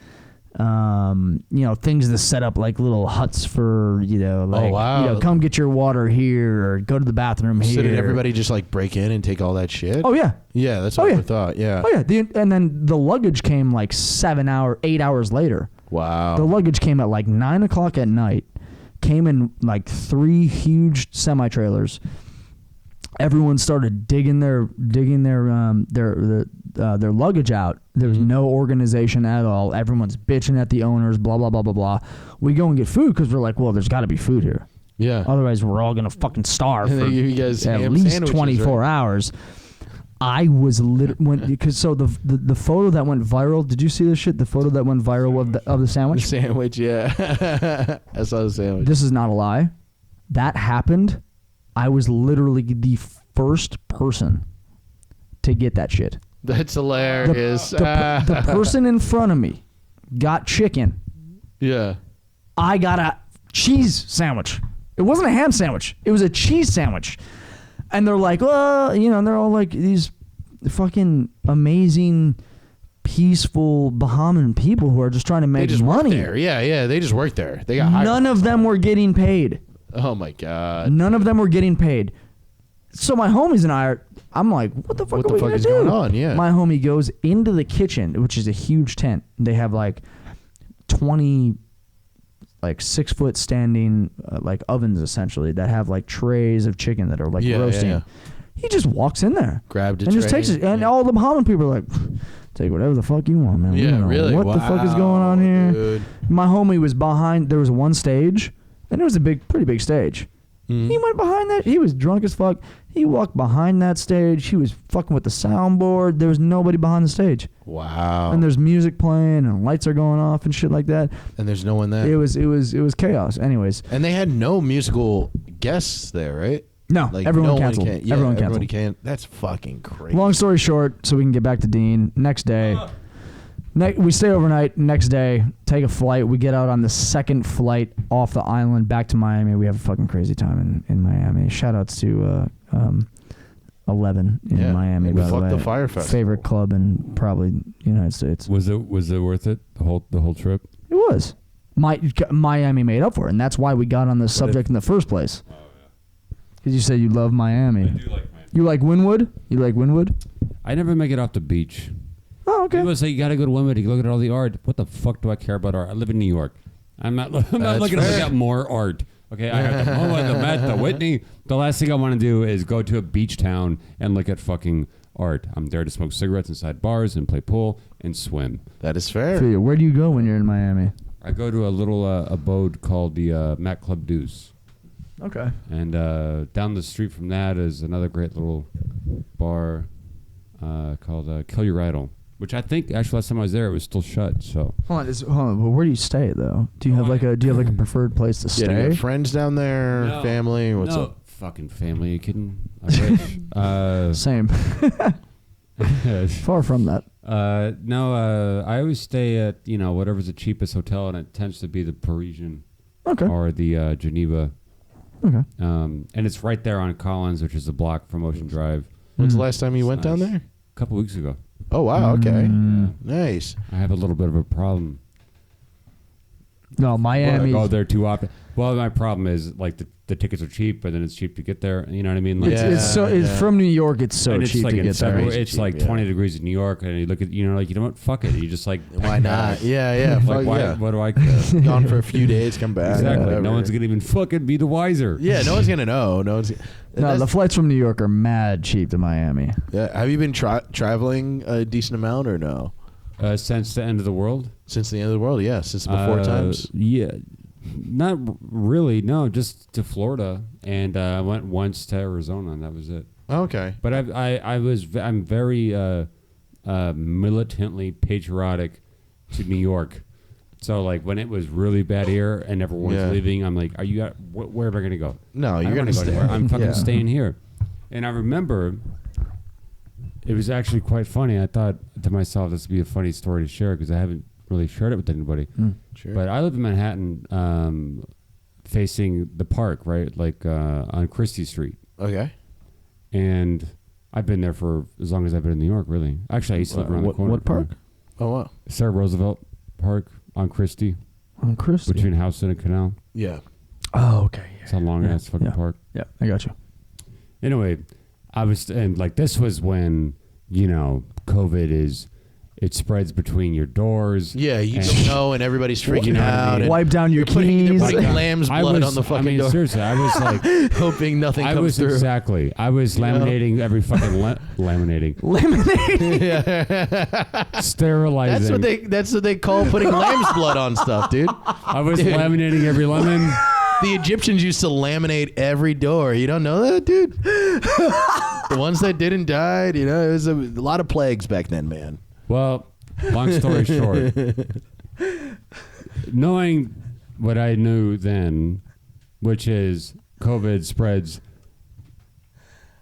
things to set up like little huts for like wow. come get your water here or go to the bathroom So here. did everybody just like break in and take all that shit? Oh yeah. Yeah, that's what yeah. I thought. Yeah. Oh yeah, and then the luggage came like 8 hours later. Wow. The luggage came at like 9 o'clock at night. Came in like 3 huge semi trailers. everyone started digging their luggage out. There's no organization at all. Everyone's bitching at the owners, blah, blah, blah, blah, blah. We go and get food because we're like, well, there's got to be food here. Yeah. Otherwise, we're all going to fucking starve for you guys at least 24 hours. I was because the photo that went viral. Did you see this shit? The photo that went viral of the sandwich. The sandwich, yeah. I saw the sandwich. This is not a lie. That happened. I was literally the first person to get that shit. That's hilarious. The person in front of me got chicken. Yeah. I got a cheese sandwich. It wasn't a ham sandwich. It was a cheese sandwich. And they're like, well, you know, and they're all like these fucking amazing, peaceful Bahamian people who are just trying to make money. There. Yeah. They just work there. They got hired. None of them were getting paid. Oh my God. None of them were getting paid. So my homies and I'm like, what the fuck is going on? Yeah. My homie goes into the kitchen, which is a huge tent. They have like 20 like 6 foot standing like ovens essentially that have like trays of chicken that are like roasting. Yeah. He just walks in there, grabbed it, and just takes it. And all the Bahamian people are like, take whatever the fuck you want, man. Yeah, really. What the fuck is going on here? Dude. My homie was behind. There was one stage, and it was a pretty big stage. He went behind that. He was drunk as fuck. He walked behind that stage. He was fucking with the soundboard. There was nobody behind the stage. Wow. And there's music playing and lights are going off and shit like that. And there's no one there. It was chaos. Anyways. And they had no musical guests there, right? No, like everyone canceled. Everyone everybody canceled. That's fucking crazy. Long story short, so we can get back to Dean. Next day, we stay overnight. Next day, take a flight. We get out on the second flight off the island back to Miami. We have a fucking crazy time in Miami. Shout outs to 11 in Miami. By the way, the Fyre Festival. Favorite club in probably United States. Was it worth it? The whole trip? It was. Miami made up for it, and that's why we got on this subject in the first place. Because you said you love Miami. I do like Miami. You like Wynwood? You like Wynwood? I never make it off the beach. Oh, okay. People say you got to go to Wynwood. You look at all the art. What the fuck do I care about art? I live in New York. I'm not looking to look at more art. Okay, I have the MoMA, the Met, the Whitney. The last thing I want to do is go to a beach town and look at fucking art. I'm there to smoke cigarettes inside bars and play pool and swim. That is fair. So where do you go when you're in Miami? I go to a little abode called the Mac Club Deuce. Okay. And down the street from that is another great little bar called Kill Your Idol, which I think actually last time I was there it was still shut. So hold on. Well, where do you stay though? Do you have like a preferred place to stay? Do you have friends down there? No. Family? What's up? Fucking family. Are you kidding? I'm rich. Same. Far from that. No. I always stay at whatever's the cheapest hotel, and it tends to be the Parisian. Okay. Or the Geneva. Okay. And it's right there on Collins, which is a block from Ocean Drive. When's the last time you went down there? A couple weeks ago. Oh, wow. Okay. Yeah. Nice. I have a little bit of a problem. No, Miami. I go there too often. Well, my problem is like the tickets are cheap, but then it's cheap to get there. You know what I mean? Like, it's from New York. It's so cheap like to get there. It's like 20 degrees in New York, and you look at you know what? Fuck it. You just like why not? Yeah. Like why? What do I care? Gone for a few days, come back. Exactly. No one's gonna even fucking be the wiser. Yeah, no one's gonna know. No, the flights from New York are mad cheap to Miami. Yeah. Have you been traveling a decent amount or no? Since the end of the world? Since the end of the world, yeah. Since before times? Yeah. Not really, no. Just to Florida, and I went once to Arizona, and that was it. Okay. But I'm very militantly patriotic to New York. So like when it was really bad here and everyone was leaving, I'm like, where am I gonna go? No, you're gonna go stay. anywhere. I'm fucking staying here. And I remember it was actually quite funny. I thought to myself, this would be a funny story to share because I haven't really shared it with anybody. Sure. But I live in Manhattan, facing the park, right? Like on Christie Street. Okay. And I've been there for as long as I've been in New York, really. Actually, I used to live around the corner. What park? Oh, wow. Sarah Roosevelt Park on Christie. On Christie? Between Houston and Canal. Yeah. Oh, okay. Yeah, it's a long-ass fucking park. Yeah, I got you. Anyway, and like this was when, COVID it spreads between your doors. Yeah, you don't know, and everybody's freaking out. And wipe down your they're keys. putting lamb's blood on the fucking door. Seriously, I was like, hoping nothing comes through. Exactly. I was laminating every fucking laminating. Sterilizing. That's what they call putting lamb's blood on stuff, dude. I was laminating every lemon. The Egyptians used to laminate every door. You don't know that, dude? The ones that didn't died, it was a lot of plagues back then, man. Well, long story short, knowing what I knew then, which is COVID spreads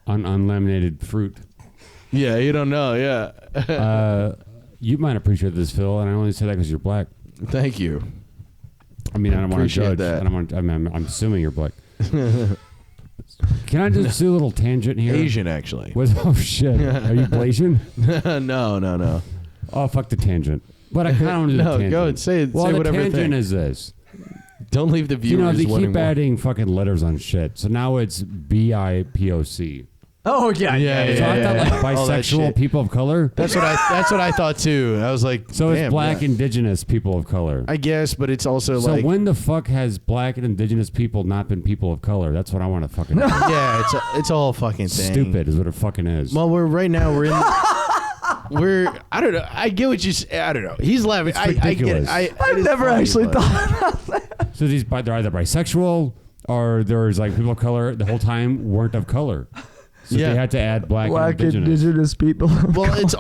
on unlaminated fruit. Yeah, you don't know, yeah. You might appreciate this, Phil, and I only say that because you're black. Thank you. I mean, I don't want to judge. That. I'm assuming you're black. Can I just do a little tangent here? Asian, actually. Oh, shit. Are you Blasian? No. Oh, fuck the tangent. But I kind of want to do the tangent. Go and say whatever the tangent thing. is this. Don't leave the viewers they wanting keep more. adding fucking letters on shit. So now it's BIPOC. Oh yeah. So I thought like bisexual people of color. That's what I thought too. I was like, so it's damn, black yeah. indigenous people of color. I guess, but it's also so like, when the fuck has black and indigenous people not been people of color? That's what I want to fucking know. yeah, it's all fucking thing. Stupid is what it fucking is. Well, we're in. I don't know. I get what you say. I don't know. He's laughing. It's I get it. ridiculous. I've never actually thought about that. So they're either bisexual or there's like people of color the whole time weren't of color. So they had to add black and indigenous people. Well, it's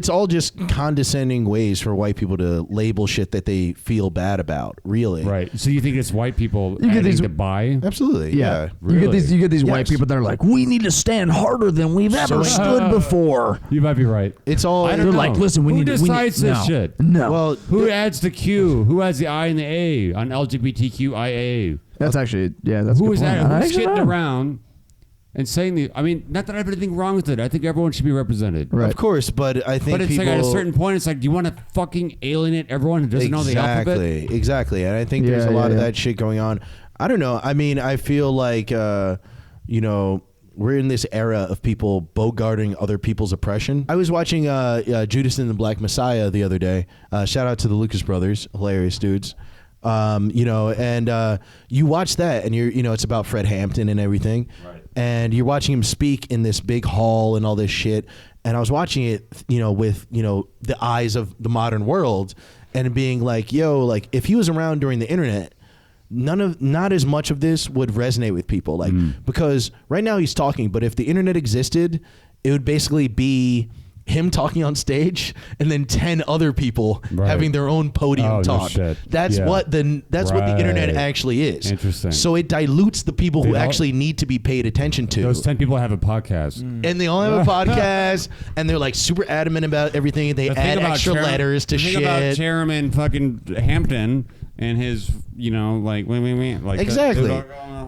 all just condescending ways for white people to label shit that they feel bad about. Really, right? So you think it's white people adding to bi? Absolutely, yeah. Really? You get these white people that are like, we need to stand harder than we've ever stood before. You might be right. It's all. I don't They're know. like, listen, Who decides this no. shit? No. Well, who adds the Q? Who adds the I and the A on LGBTQIA? That's actually that's who a good is point. that? Who's getting around and saying not that I have anything wrong with it. I think everyone should be represented. Right. Of course, but I think it's people, like at a certain point, it's like, do you want to fucking alienate everyone who doesn't know the alphabet? Exactly. And I think there's a lot of that shit going on. I don't know. I mean, I feel like, we're in this era of people bogarting other people's oppression. I was watching Judas and the Black Messiah the other day. Shout out to the Lucas brothers, hilarious dudes. And you watch that, and it's about Fred Hampton and everything. Right. And you're watching him speak in this big hall and all this shit. And I was watching it, with, the eyes of the modern world and being like, if he was around during the internet, not as much of this would resonate with people. Like, because right now he's talking, but if the internet existed, it would basically be him talking on stage and then 10 other people having their own podium talk. No, that's what the internet actually is. Interesting. So it dilutes the people who actually need to be paid attention to. Those 10 people have a podcast. And they all have a podcast, and they're like super adamant about everything. They add extra letters to shit. Think about Chairman fucking Hampton and his, like exactly.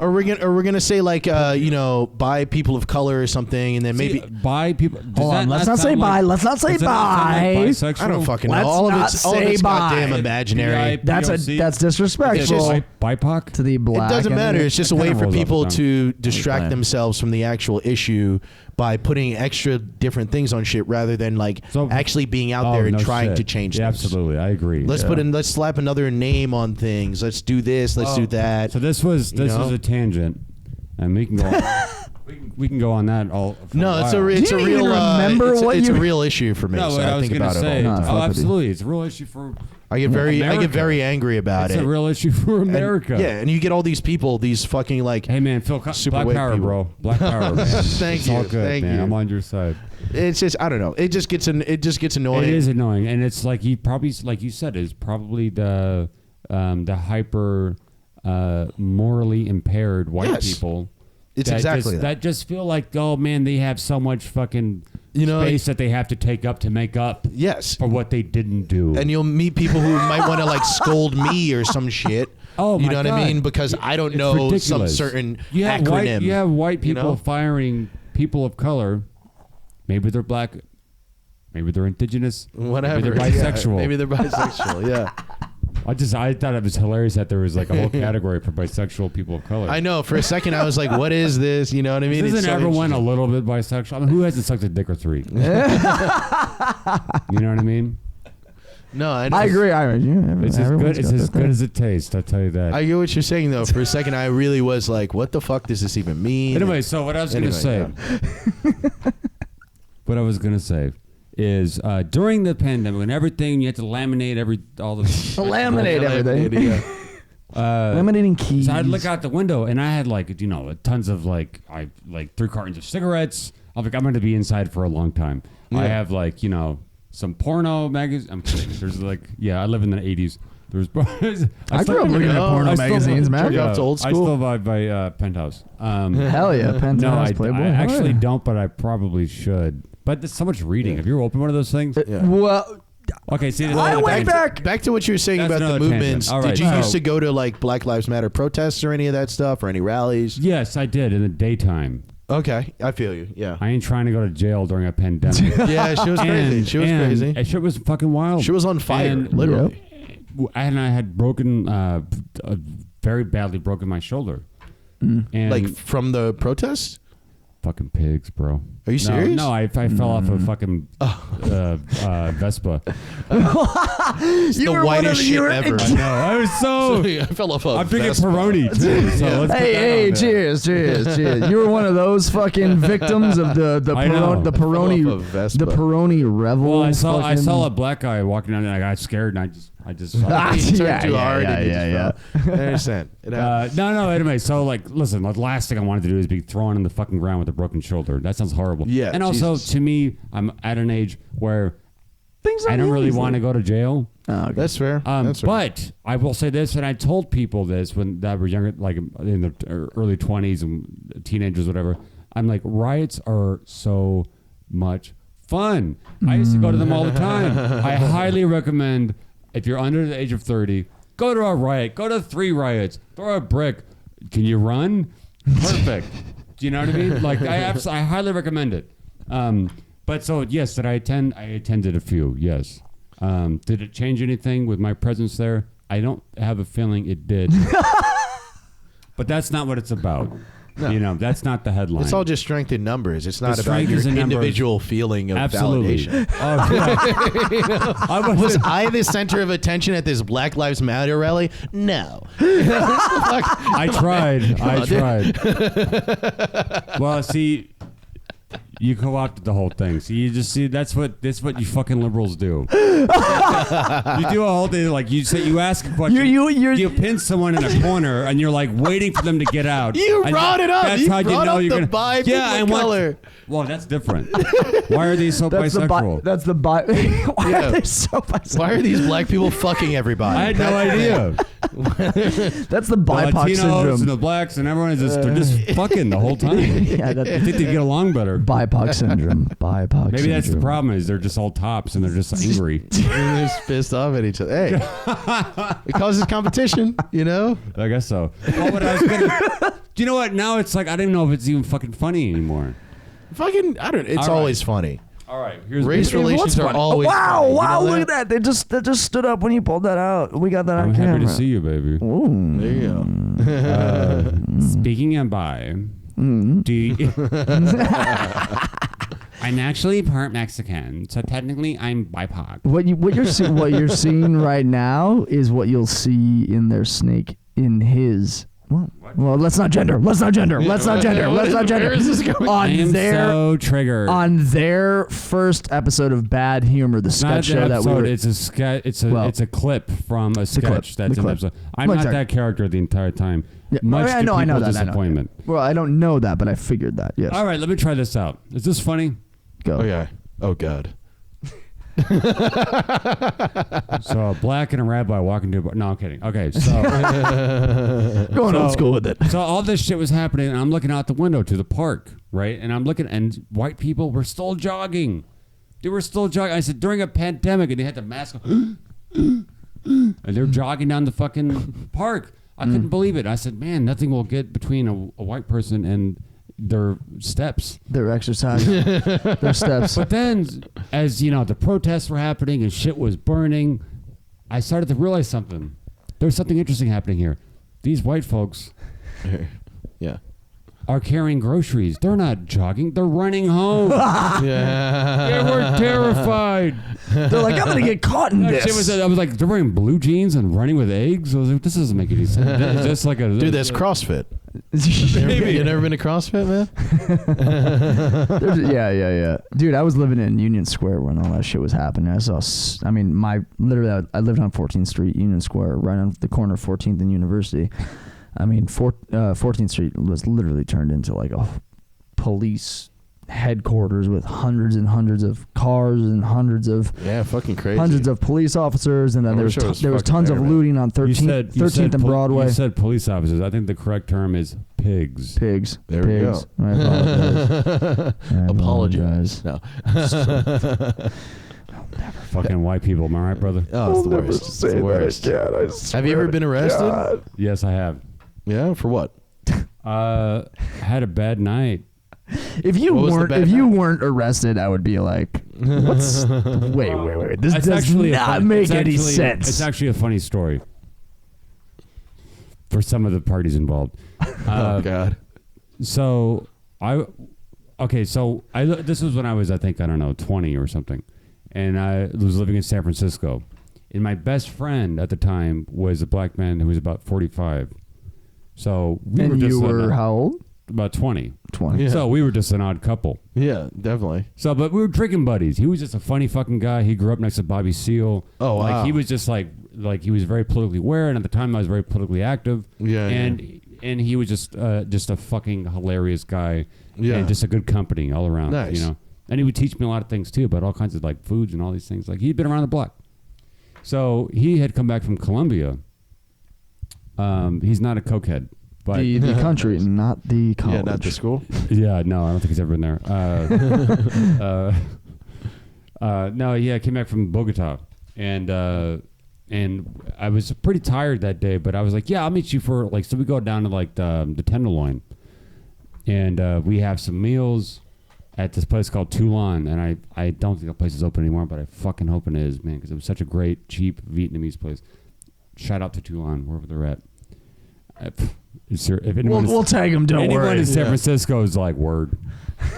Or we're gonna say like bi people of color or something, and then maybe bi people. Hold on, let's not say bi. Let's not say bi. I don't fucking know. All of it's goddamn imaginary. That's disrespectful. BIPOC to the black. It doesn't matter. It's just a way for people to distract themselves from the actual issue by putting extra different things on shit rather than actually being out there and trying to change things. Absolutely, I agree. Let's slap another name on things. Let's do this. Let's do that. So this was a tangent, and we can go. We can go on that all. It's a real issue for me. No, so I think about it all the time. Absolutely, it's a real issue for. I get very angry about it. It's a real issue for America. And you get all these people, these fucking Hey man, Phil, super Black Power, people. bro. Black Power, man. Thank you. All good, Thank man. you. I'm on your side. It's just I don't know. It just gets annoying. It is annoying, and it's like you probably, like you said, is probably the hyper morally impaired white people. It's exactly that just feel like, oh man, they have so much fucking space that they have to take up to make up for what they didn't do. And you'll meet people who might want to scold me or some shit. Oh, you know my what God. I mean? Because I don't know ridiculous. some certain acronym. acronym. You have white people firing people of color. Maybe they're black. Maybe they're indigenous. Whatever. Maybe they're bisexual. Yeah, maybe they're bisexual. Yeah. I thought it was hilarious that there was like a whole category for bisexual people of color. I know. For a second, I was like, "What is this?" You know what I mean? Isn't everyone a little bit bisexual? I mean, who hasn't sucked a dick or three? You know what I mean? No, I know. I agree. It's as good as it tastes. I'll tell you that. I get what you're saying though. For a second, I really was like, "What the fuck does this even mean?" Anyway, so what I was gonna say, what I was gonna say is during the pandemic when everything you had to laminate all the laminate everything. Laminating keys. So I'd look out the window and I had tons of like 3 cartons of cigarettes. I'm like, I'm going to be inside for a long time. Yeah. I have some porno magazines. I'm kidding. There's I live in the 80s. I grew up looking at porno magazines, man. Off to old school. I still buy Penthouse. Hell yeah, Penthouse. No, I Playboy. actually don't, but I probably should. But there's so much reading. Have you ever opened one of those things? Well, okay, see, I went back to what you were saying about the movements. Right. Did you used to go to Black Lives Matter protests or any of that stuff or any rallies? Yes, I did in the daytime. Okay, I feel you. Yeah, I ain't trying to go to jail during a pandemic. Yeah, she was crazy. She was crazy. And shit was fucking wild. She was on fire, literally. And I had very badly broken my shoulder. And from the protests? Fucking pigs, bro. Are you serious? No, I fell off a fucking Vespa. The whitest shit ever. I know. I was so. I fell off a I'm drinking Vespa. Peroni too. So hey, cheers. You were one of those fucking victims of the Peroni revel. Well, I saw a black guy walking down and I got scared and I just turned too hard. Yeah. I understand. No. Anyway, so listen. The last thing I wanted to do is be thrown in the fucking ground with a broken shoulder. That sounds horrible. Yeah. And also, to me, I'm at an age where I don't really want to go to jail. Oh, okay. That's fair. But I will say this, and I told people this when they were younger, like in the early 20s and teenagers, whatever. I'm like, riots are so much fun. I used to go to them all the time. I highly recommend, if you're under the age of 30, go to a riot. Go to 3 riots. Throw a brick. Can you run? Perfect. Do you know what I mean? I highly recommend it. But so, yes, did I attend? I attended a few, yes. Did it change anything with my presence there? I don't have a feeling it did. But that's not what it's about. No. That's not the headline. It's all just strength in numbers. It's not about your individual feeling of validation. Oh, was I the center of attention at this Black Lives Matter rally? No. I tried. Well, see, you co-opted the whole thing. So you just see that's what you fucking liberals do. You do a whole thing you ask a question. You pin someone in a corner and you're waiting for them to get out. You brought it up. That's you how you know you're the gonna. Yeah, color. Well, that's different. Why are these so bisexual? That's the bi. Why are they so bisexual? Why are these black people fucking everybody? I had no idea. That's the BIPOC Latinos syndrome. and the blacks and everyone they're just fucking the whole time. Yeah, I think they get along better. BIPOC syndrome. Maybe that's the problem is they're just all tops and they're just angry. They're just pissed off at each other. Hey, it causes competition, I guess so. Well, what I was gonna, do you know what? Now it's I don't even know if it's even fucking funny anymore. It's always funny. All right, race relations are always funny. Wow! Look at that. They just stood up when you pulled that out. We got that on camera. I'm happy to see you, baby. Ooh. There you go. Speaking of bi, do you, I'm actually part Mexican, so technically I'm BIPOC. What you're seeing right now is what you'll see in their snake in his. Well, let's not gender. Let's not gender. Where is this going? I am so triggered. On their first episode of Bad Humor, the sketch show that we were. It's a sketch. It's a clip from a sketch that's in the episode. I'm not that character the entire time. Yeah. Much I know that. disappointment. Well, I don't know that, but I figured that. Yes. All right, let me try this out. Is this funny? Go. Okay. Oh God. So a black and a rabbi walking to a bar. No, I'm kidding. Okay, so going old school with it. So all this shit was happening, and I'm looking out the window to the park, right? And I'm looking, and white people were still jogging. They were still jogging. I said during a pandemic, and they had the mask on, and they're jogging down the fucking park. I couldn't believe it. I said, man, nothing will get between a white person and their steps. Their exercise. Their steps. But then, as the protests were happening and shit was burning, I started to realize something. There's something interesting happening here. These white folks, yeah, are carrying groceries. They're not jogging. They're running home. Yeah. They were terrified. They're like, I'm gonna get caught in this. I was like, they're wearing blue jeans and running with eggs. I was like, this doesn't make any sense. It's just like a Dude, that's CrossFit. You never been to CrossFit, man? Yeah. Dude, I was living in Union Square when all that shit was happening. I lived on 14th Street, Union Square, right on the corner of 14th and University. I mean, 14th Street was literally turned into like a police headquarters with hundreds and hundreds of cars and hundreds of fucking crazy. Hundreds of police officers, and then there was tons of looting on 13th and Broadway. You said police officers. I think the correct term is pigs. Pigs. There we go. I apologize. No. Fucking white people, am I right, brother? Oh, it's the worst. It's the worst. Have you ever been arrested? Yes, I have. Yeah, for what? Had a bad night. If you weren't arrested, I would be like, what's wait. This does not make any sense. It's actually a funny story for some of the parties involved. Oh God. So this was when I was, I think, 20 or something. And I was living in San Francisco. And my best friend at the time was a black man who was about 45. So you were how old? About 20. 20. Yeah. So we were just an odd couple. Yeah, definitely. So, but we were drinking buddies. He was just a funny fucking guy. He grew up next to Bobby Seale. Oh, wow. Like, he was just like he was very politically aware. And at the time I was very politically active. Yeah. And he was just a fucking hilarious guy. Yeah. And just a good company all around. Nice. You know? And he would teach me a lot of things too, about all kinds of like foods and all these things. Like, he'd been around the block. So he had come back from Colombia. He's not a cokehead. But the country, not the college. Yeah, not the school. Yeah, no, I don't think he's ever been there. No, I came back from Bogota, and I was pretty tired that day. But I was like, yeah, I'll meet you for like. So we go down to like the Tenderloin, and we have some meals at this place called Toulon. And I don't think the place is open anymore, but I fucking hope it is, man, because it was such a great, cheap Vietnamese place. Shout out to Toulon, wherever they're at. If we'll tag them. Don't worry. Anyone in San Francisco is like, word.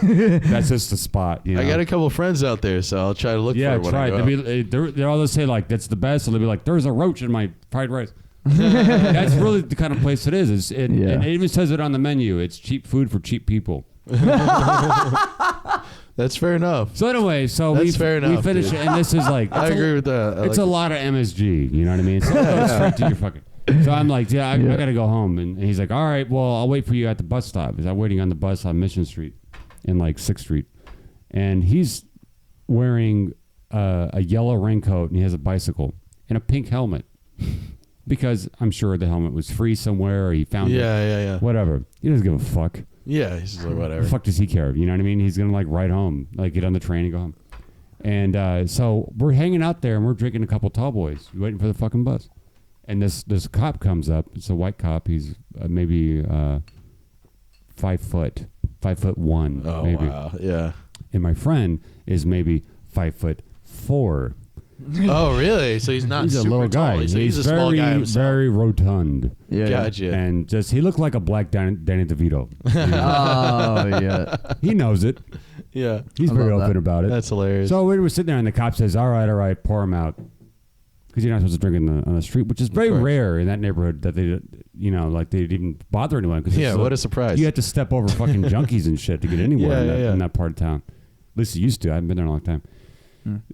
That's just the spot. You know? I got a couple friends out there, so I'll try to look for it when I go. They'll always say like, that's the best. So they'll be like, there's a roach in my fried rice. That's really the kind of place it is. And it even says it on the menu. It's cheap food for cheap people. That's fair enough. So anyway, we finish it, and this is like, I agree with that. It's a lot of MSG. You know what I mean? So it goes straight to your fucking. So I'm like, I got to go home. And he's like, all right, well, I'll wait for you at the bus stop. Because I'm waiting on the bus on Mission Street in like 6th Street. And he's wearing a yellow raincoat, and he has a bicycle and a pink helmet. Because I'm sure the helmet was free somewhere, or he found it. Yeah. Whatever. He doesn't give a fuck. Yeah, he's just like, whatever. The fuck does he care? You know what I mean? He's going to like ride home, like get on the train and go home. And so we're hanging out there, and we're drinking a couple tall boys, waiting for the fucking bus. And this cop comes up. It's a white cop. He's maybe 5 foot, 5'1". Oh, maybe. Wow. Yeah. And my friend is maybe 5'4". Oh, really? So he's not. He's a super little guy. tall. So he's a small guy himself. Very rotund. Yeah. Gotcha. And just he looked like a black Danny DeVito. You know? Oh yeah. He knows it. Yeah. He's very love open that. about it. That's hilarious. So we were sitting there, and the cop says, "All right, pour him out." Because you're not supposed to drink on the street, which is very rare in that neighborhood that they, like they'd even bother anyone. Yeah, what a surprise. You have to step over fucking junkies and shit to get anywhere in that part of town. At least it used to. I haven't been there in a long time.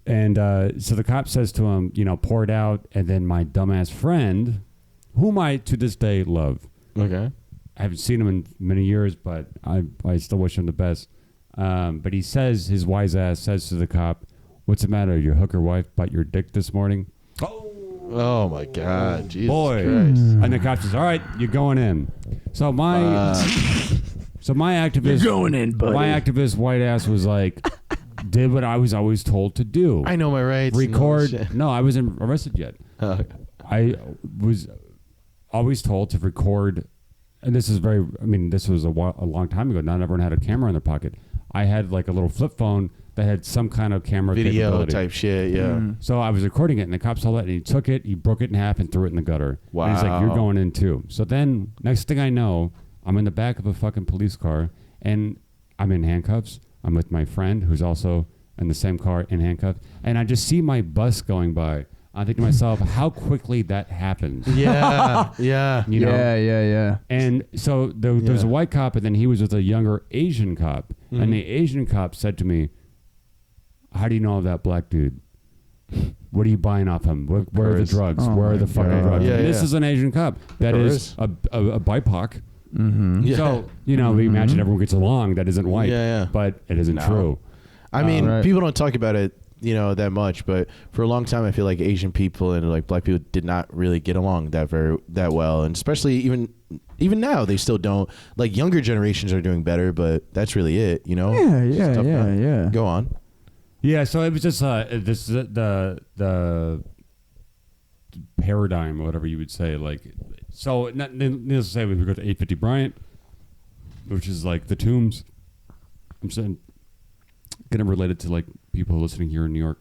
And so the cop says to him, pour it out. And then my dumbass friend, whom I to this day love. Okay. I haven't seen him in many years, but I still wish him the best. But he says, his wise ass says to the cop, "What's the matter? Your hooker wife bite your dick this morning?" Oh my God, Jesus Boy. Christ. And the cop says, "All right, you're going in." So my activist, You're going in, buddy. my activist white ass was like, did what I was always told to do. I know my rights. Record. No, I wasn't arrested yet. Okay. I was always told to record, and this is this was a long time ago. Not everyone had a camera in their pocket. I had like a little flip phone that had some kind of camera Video capability. type shit, yeah. So I was recording it, and the cop saw that, and he took it, he broke it in half, and threw it in the gutter. Wow. And he's like, "You're going in too." So then, next thing I know, I'm in the back of a fucking police car, and I'm in handcuffs. I'm with my friend who's also in the same car in handcuffs, and I just see my bus going by. I think to myself, how quickly that happens. Yeah, yeah. You know? Yeah. And so there was a white cop, and then he was with a younger Asian cop. Mm-hmm. And the Asian cop said to me, how do you know of that black dude? What are you buying off him? Where are the drugs? Oh Where are the fucking God. drugs? Yeah, And this yeah. is an Asian cop that is a BIPOC. Mm-hmm. Yeah. So, you know, we imagine everyone gets along that isn't white. Yeah, yeah. But it isn't No. true. I mean, Right. people don't talk about it, you know, that much, but for a long time, I feel like Asian people and like black people did not really get along that well, and especially even now, they still don't. Like younger generations are doing better, but that's really it, you know. Yeah. Go on. Yeah, so it was just this the paradigm or whatever you would say. Like, so needless to say, we go to 850 Bryant, which is like the Tombs. I'm saying, gonna relate it to like people listening here in New York.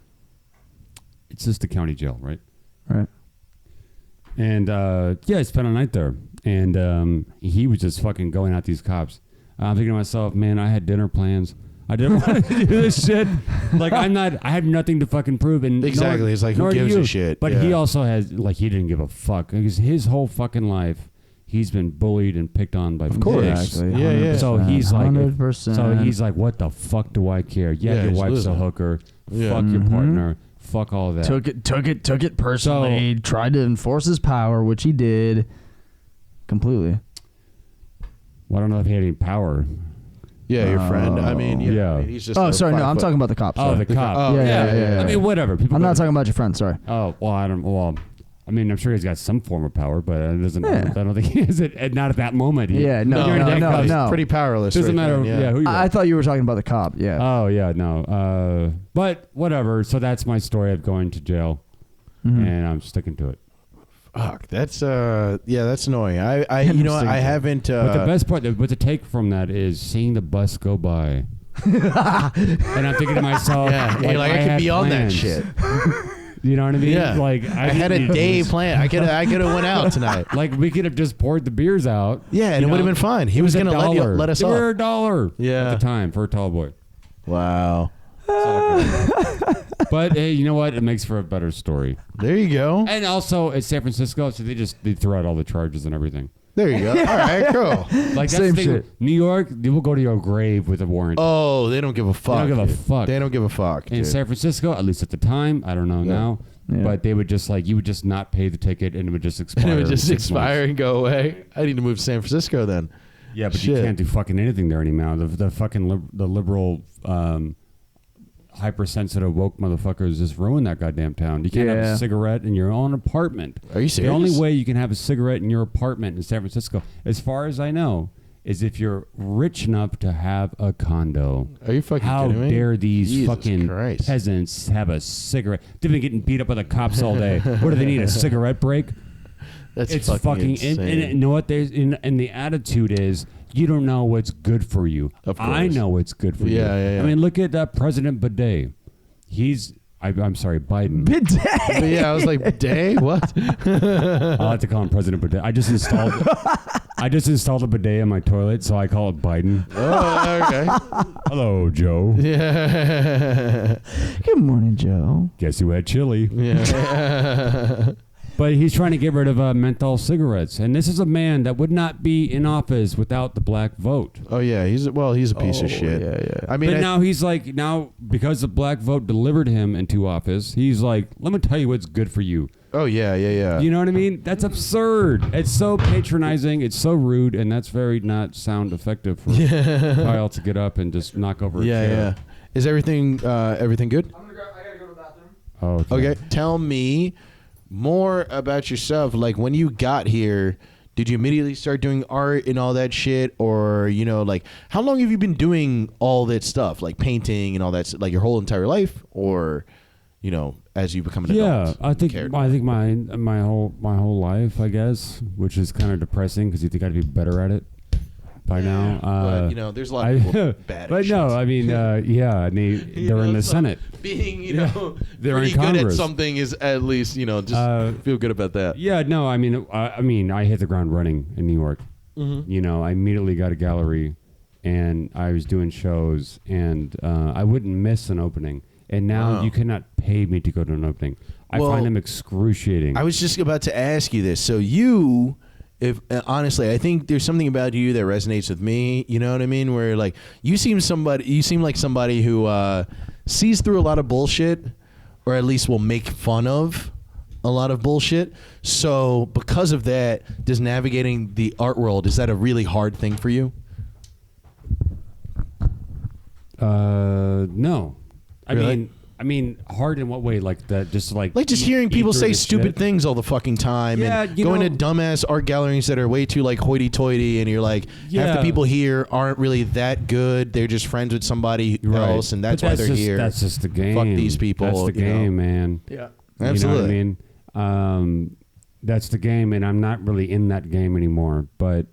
It's just the county jail, right? Right. And I spent a night there, and he was just fucking going at these cops. I'm thinking to myself, man, I had dinner plans. I didn't want to do this shit. Like, I have nothing to fucking prove. And Exactly. It's like, who gives a shit? But Yeah. he also has, like, he didn't give a fuck. Because his whole fucking life, he's been bullied and picked on by course. Exactly. Yeah, yeah. So he's like, 100%. so he's like, what the fuck do I care? Yeah, Yeah, your he's wife's losing. a hooker. Yeah. Fuck your partner. Fuck all that. Took it personally. Tried to enforce his power, which he did completely. Well, I don't know if he had any power. Yeah, your friend. I mean, Yeah. I mean, he's just. Oh, a sorry, no, 5 I'm foot- talking about the cops. Oh, sorry. the cop. Oh, yeah. I mean, whatever. People I'm go- not talking about your friend. Sorry. Oh, well, I mean, I'm sure he's got some form of power, but it doesn't. Yeah. I don't think he is it. Not at that moment. Yeah, no, You're in handcuffs. no. Pretty powerless. Doesn't right matter. then, Who you are. I thought you were talking about the cop. Yeah. Oh yeah, no. But whatever. So that's my story of going to jail, and I'm sticking to it. Fuck, that's that's annoying. I you know, I haven't. But the best part, what to take from that is seeing the bus go by, and I'm thinking to myself, Yeah, you're like, I could had be on that plans. shit. You know what I mean? Yeah. Like I had a day planned. I could have went out tonight. Like we could have just poured the beers out. Yeah, and you it would have know? been fine. He It was a gonna dollar. let us They were off. $1. Yeah. At the time for a tall boy. Wow. But hey, you know what? It makes for a better story. There you go. And also, it's San Francisco, so they throw out all the charges and everything. There you go. All right, cool. Like that's Same the thing. shit. New York, they will go to your grave with a warrant. Oh, they don't give a fuck. They don't give a dude. fuck. They don't give a fuck. In Dude. San Francisco, at least at the time, I don't know now, Yeah. but they would just you would just not pay the ticket and it would just expire. And it would in just 6 expire months. and go away. I need to move to San Francisco then. Yeah, but Shit. you can't do fucking anything there anymore. The fucking the liberal, hypersensitive woke motherfuckers just ruined that goddamn town. You can't have Yeah. a cigarette in your own apartment. Are you The serious? only way you can have a cigarette in your apartment in San Francisco, as far as I know, is if you're rich enough to have a condo. Are you fucking How kidding me? dare these Jesus fucking Christ. peasants have a cigarette? They've been getting beat up by the cops all day. What do they need? A cigarette break? That's It's fucking and insane. you know what? And the attitude is you don't know what's good for you. Of course. I know what's good for you. Yeah. I mean, look at President Bidet. I'm sorry, Biden. But yeah, I was like, day? What? I like to call him President Bidet. I just installed a bidet in my toilet, so I call it Biden. Oh, okay. Hello, Joe. Yeah. Good morning, Joe. Guess who had chili? Yeah. But he's trying to get rid of menthol cigarettes, and this is a man that would not be in office without the black vote. Oh yeah, he's a piece of shit. Yeah. I mean, But now he's like, because the black vote delivered him into office, he's like, let me tell you what's good for you. oh yeah. You know what I mean? That's absurd. It's so patronizing. It's so rude, and that's very not sound effective for Kyle to get up and just knock over a chair. Yeah. Is everything good? I gotta go to the bathroom. Oh, Okay. Tell me more about yourself. Like when you got here, did you immediately start doing art and all that shit, or like how long have you been doing all that stuff, like painting and all that, like your whole entire life, or as you become an adult? I think my whole life, I guess, which is kind of depressing because you think I'd be better at it by now. But there's a lot of people bad. But at no, shit. I mean, and they're in the so Senate. Being They're in pretty good at Congress. something is at least just feel good about that. Yeah, no, I mean, I hit the ground running in New York. You know, I immediately got a gallery, and I was doing shows, and I wouldn't miss an opening. And now you cannot pay me to go to an opening. I find them excruciating. I was just about to ask you this. So you, if honestly, I think there's something about you that resonates with me. You know what I mean? Where like you seem like somebody who sees through a lot of bullshit, or at least will make fun of a lot of bullshit. So because of that, does navigating the art world, is that a really hard thing for you? No. Really? I mean, hard in what way? Like that, just like just hearing people say stupid shit? things all the fucking time, and going to dumbass art galleries that are way too like hoity-toity, and you're like, half the people here aren't really that good. They're just friends with somebody else, and that's why they're here. That's just the game. Fuck these people. That's the game, man. Yeah, absolutely. You know what I mean? That's the game, and I'm not really in that game anymore. But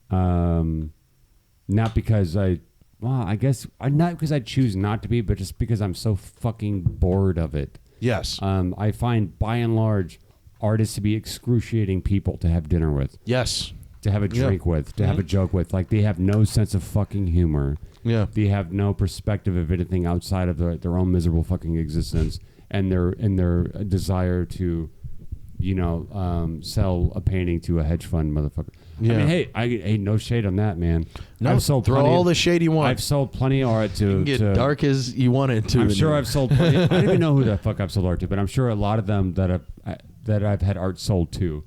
not because I guess not because I choose not to be, but just because I'm so fucking bored of it. Yes. I find by and large artists to be excruciating people to have dinner with. Yes. To have a drink with, to have a joke with. Like, they have no sense of fucking humor. Yeah. They have no perspective of anything outside of their own miserable fucking existence, and their desire to, sell a painting to a hedge fund motherfucker. Yeah. I mean, hey, no shade on that, man. No, I've sold throw all the shade you want. I've sold plenty of art to. You can get dark as you want it to. I'm sure I've sold plenty. I don't even know who the fuck I've sold art to, but I'm sure a lot of them that I've had art sold to,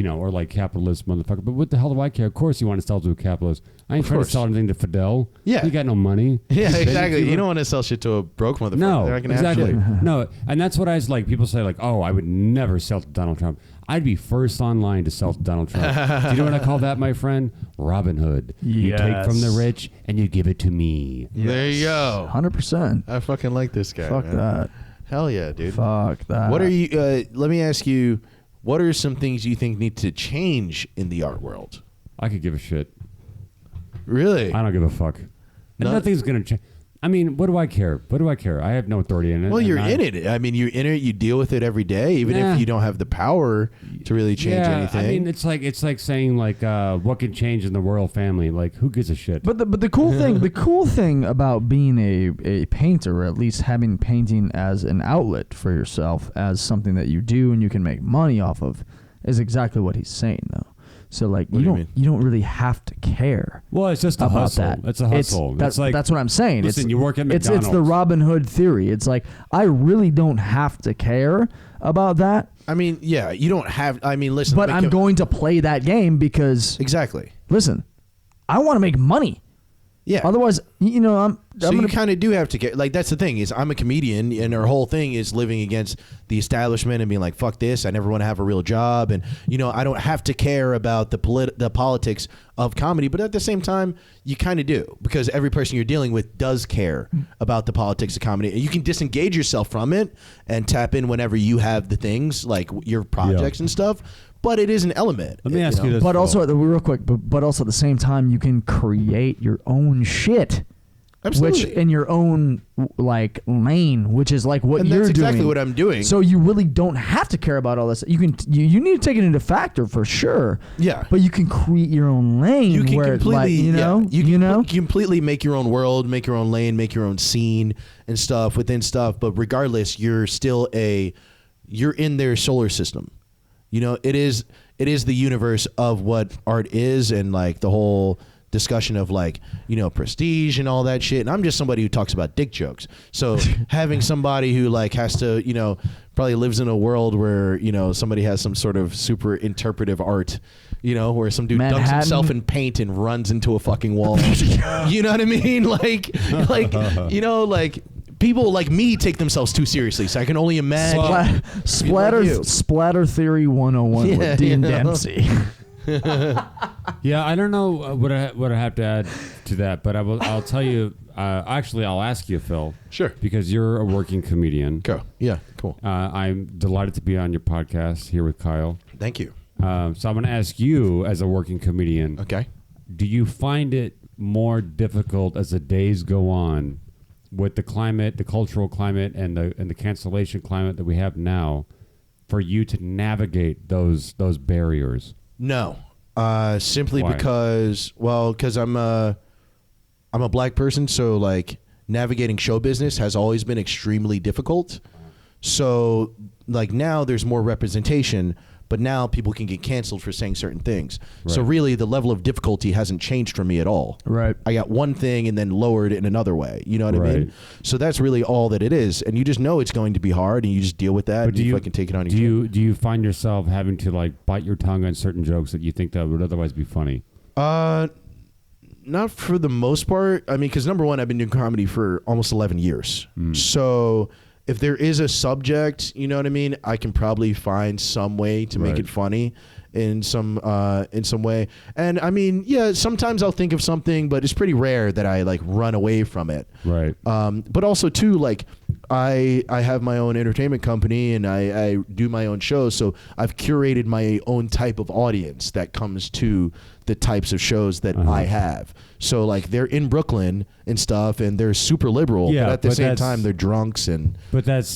or like capitalist motherfucker. But what the hell do I care? Of course you want to sell to a capitalist. I ain't trying to sell anything to Fidel. Yeah. He got no money. Yeah, exactly. You don't want to sell shit to a broke motherfucker. No, They're not gonna exactly. have shit. No, and that's what I was like. People say like, oh, I would never sell to Donald Trump. I'd be first online to sell to Donald Trump. Do you know what I call that, my friend? Robin Hood. You take from the rich and you give it to me. Yes. There you go. 100%. I fucking like this guy. Fuck man. that. Hell yeah, dude. Fuck that. What are you? Let me ask you. What are some things you think need to change in the art world? I could give a shit. Really? I don't give a fuck. And nothing's going to change. I mean, what do I care? What do I care? I have no authority in it. Well, you're in it. I mean, you're in it. You deal with it every day, even if you don't have the power to really change anything. I mean, it's like saying what can change in the royal family? Like, who gives a shit? But the cool thing about being a painter, or at least having painting as an outlet for yourself, as something that you do and you can make money off of, is exactly what he's saying, though. So like you don't really have to care. Well, it's just a about hustle. that. It's a hustle. That's what I'm saying. Listen, you work at McDonald's. It's the Robin Hood theory. It's like, I really don't have to care about that. I mean, yeah, you don't have. I mean, listen. But I'm going to play that game because exactly. Listen, I want to make money. Yeah. Otherwise, you kind of do have to get, like, that's the thing is I'm a comedian, and our whole thing is living against the establishment and being like, fuck this. I never want to have a real job. And, I don't have to care about the politics of comedy. But at the same time, you kind of do, because every person you're dealing with does care about the politics of comedy. And you can disengage yourself from it and tap in whenever you have the things like your projects and stuff. But it is an element. Let me ask you this. But also, real quick, but also at the same time, you can create your own shit. Absolutely. Which in your own lane, which is like what and you're doing. That's exactly what I'm doing. So you really don't have to care about all this. You need to take it into factor for sure. Yeah. But you can create your own lane. You can where completely, you can completely make your own world, make your own lane, make your own scene and stuff within stuff. But regardless, you're still you're in their solar system. It is the universe of what art is, and like the whole discussion of prestige and all that shit. And I'm just somebody who talks about dick jokes. So having somebody who has to, probably lives in a world where, somebody has some sort of super interpretive art, where some dude dunks himself in paint and runs into a fucking wall. You know what I mean? People like me take themselves too seriously, so I can only imagine. Splatter Theory 101 with Dean Dempsey. Yeah, I don't know what I have to add to that, but I'll tell you. Actually, I'll ask you, Phil. Sure. Because you're a working comedian. Go. Yeah. Cool. I'm delighted to be on your podcast here with Kyle. Thank you. So I'm going to ask you, as a working comedian. Okay. Do you find it more difficult as the days go on, with the climate, the cultural climate, and the cancellation climate that we have now, for you to navigate those barriers? No, Simply Why? because I'm a black person, so like navigating show business has always been extremely difficult. So like now there's more representation, but now people can get canceled for saying certain things. Right. So really the level of difficulty hasn't changed for me at all. Right. I got one thing and then lowered in another way. You know what I Right. mean? So that's really all that it is. And you just know it's going to be hard and you just deal with that and you fucking take it on your chin. Do you find yourself having to like bite your tongue on certain jokes that you think that would otherwise be funny? Not for the most part. I mean, because number one, I've been doing comedy for almost 11 years. So if there is a subject, you know what I mean, I can probably find some way to make it funny in some way. And I mean, yeah, sometimes I'll think of something, but it's pretty rare that I like run away from it. Right. But also too, like I have my own entertainment company and I do my own shows. So I've curated my own type of audience that comes to the types of shows that I have. So like they're in Brooklyn and stuff and they're super liberal, but at the same time they're drunks and But that's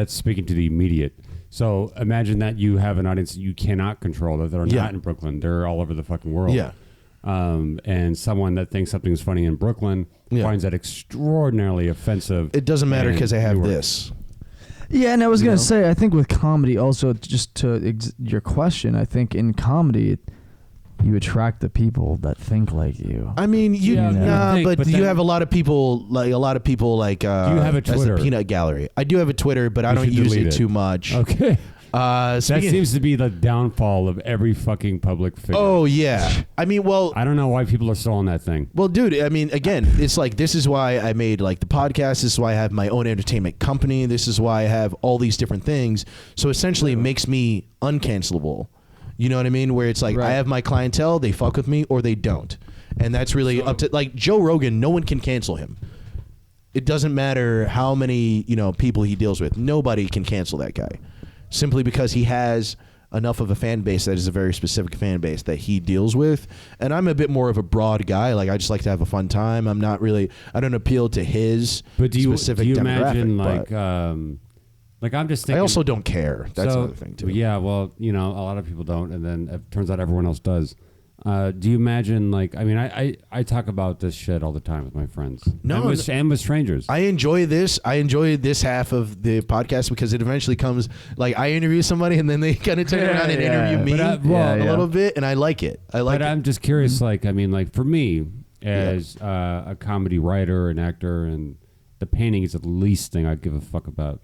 speaking to the immediate. So imagine that you have an audience that you cannot control, that are not in Brooklyn. They're all over the fucking world. Yeah. And someone that thinks something's funny in Brooklyn finds that extraordinarily offensive. It doesn't matter because I have Newark. this. Yeah, and I was going to say, I think with comedy also, just to your question, I think in comedy, you attract the people that think like you. I mean, but you have a lot of people like do you have a Twitter? as a peanut gallery. I do have a Twitter, but I don't use it too much. Okay. That seems to be the downfall of every fucking public figure. Oh yeah. I mean, well, I don't know why people are still on that thing. well, dude, I mean, again, it's like this is why I made like the podcast. This is why I have my own entertainment company. This is why I have all these different things. So essentially, it makes me uncancelable. You know what I mean? Where it's like I have my clientele, they fuck with me or they don't. And that's really up to like Joe Rogan, no one can cancel him. It doesn't matter how many, people he deals with. Nobody can cancel that guy. Simply because he has enough of a fan base that is a very specific fan base that he deals with. And I'm a bit more of a broad guy. Like I just like to have a fun time. I don't appeal to his specific demographic. Imagine like I'm just thinking. I also don't care. That's another thing too. Yeah, well, a lot of people don't, and then it turns out everyone else does. Do you imagine, like, I mean, I talk about this shit all the time with my friends. And with strangers. I enjoy this. I enjoy this half of the podcast because it eventually comes, like, I interview somebody and then they kind of turn around and interview me a little bit, and I like it. But I'm just curious, like, I mean, like, for me, as a comedy writer and actor, and the painting is the least thing I give a fuck about.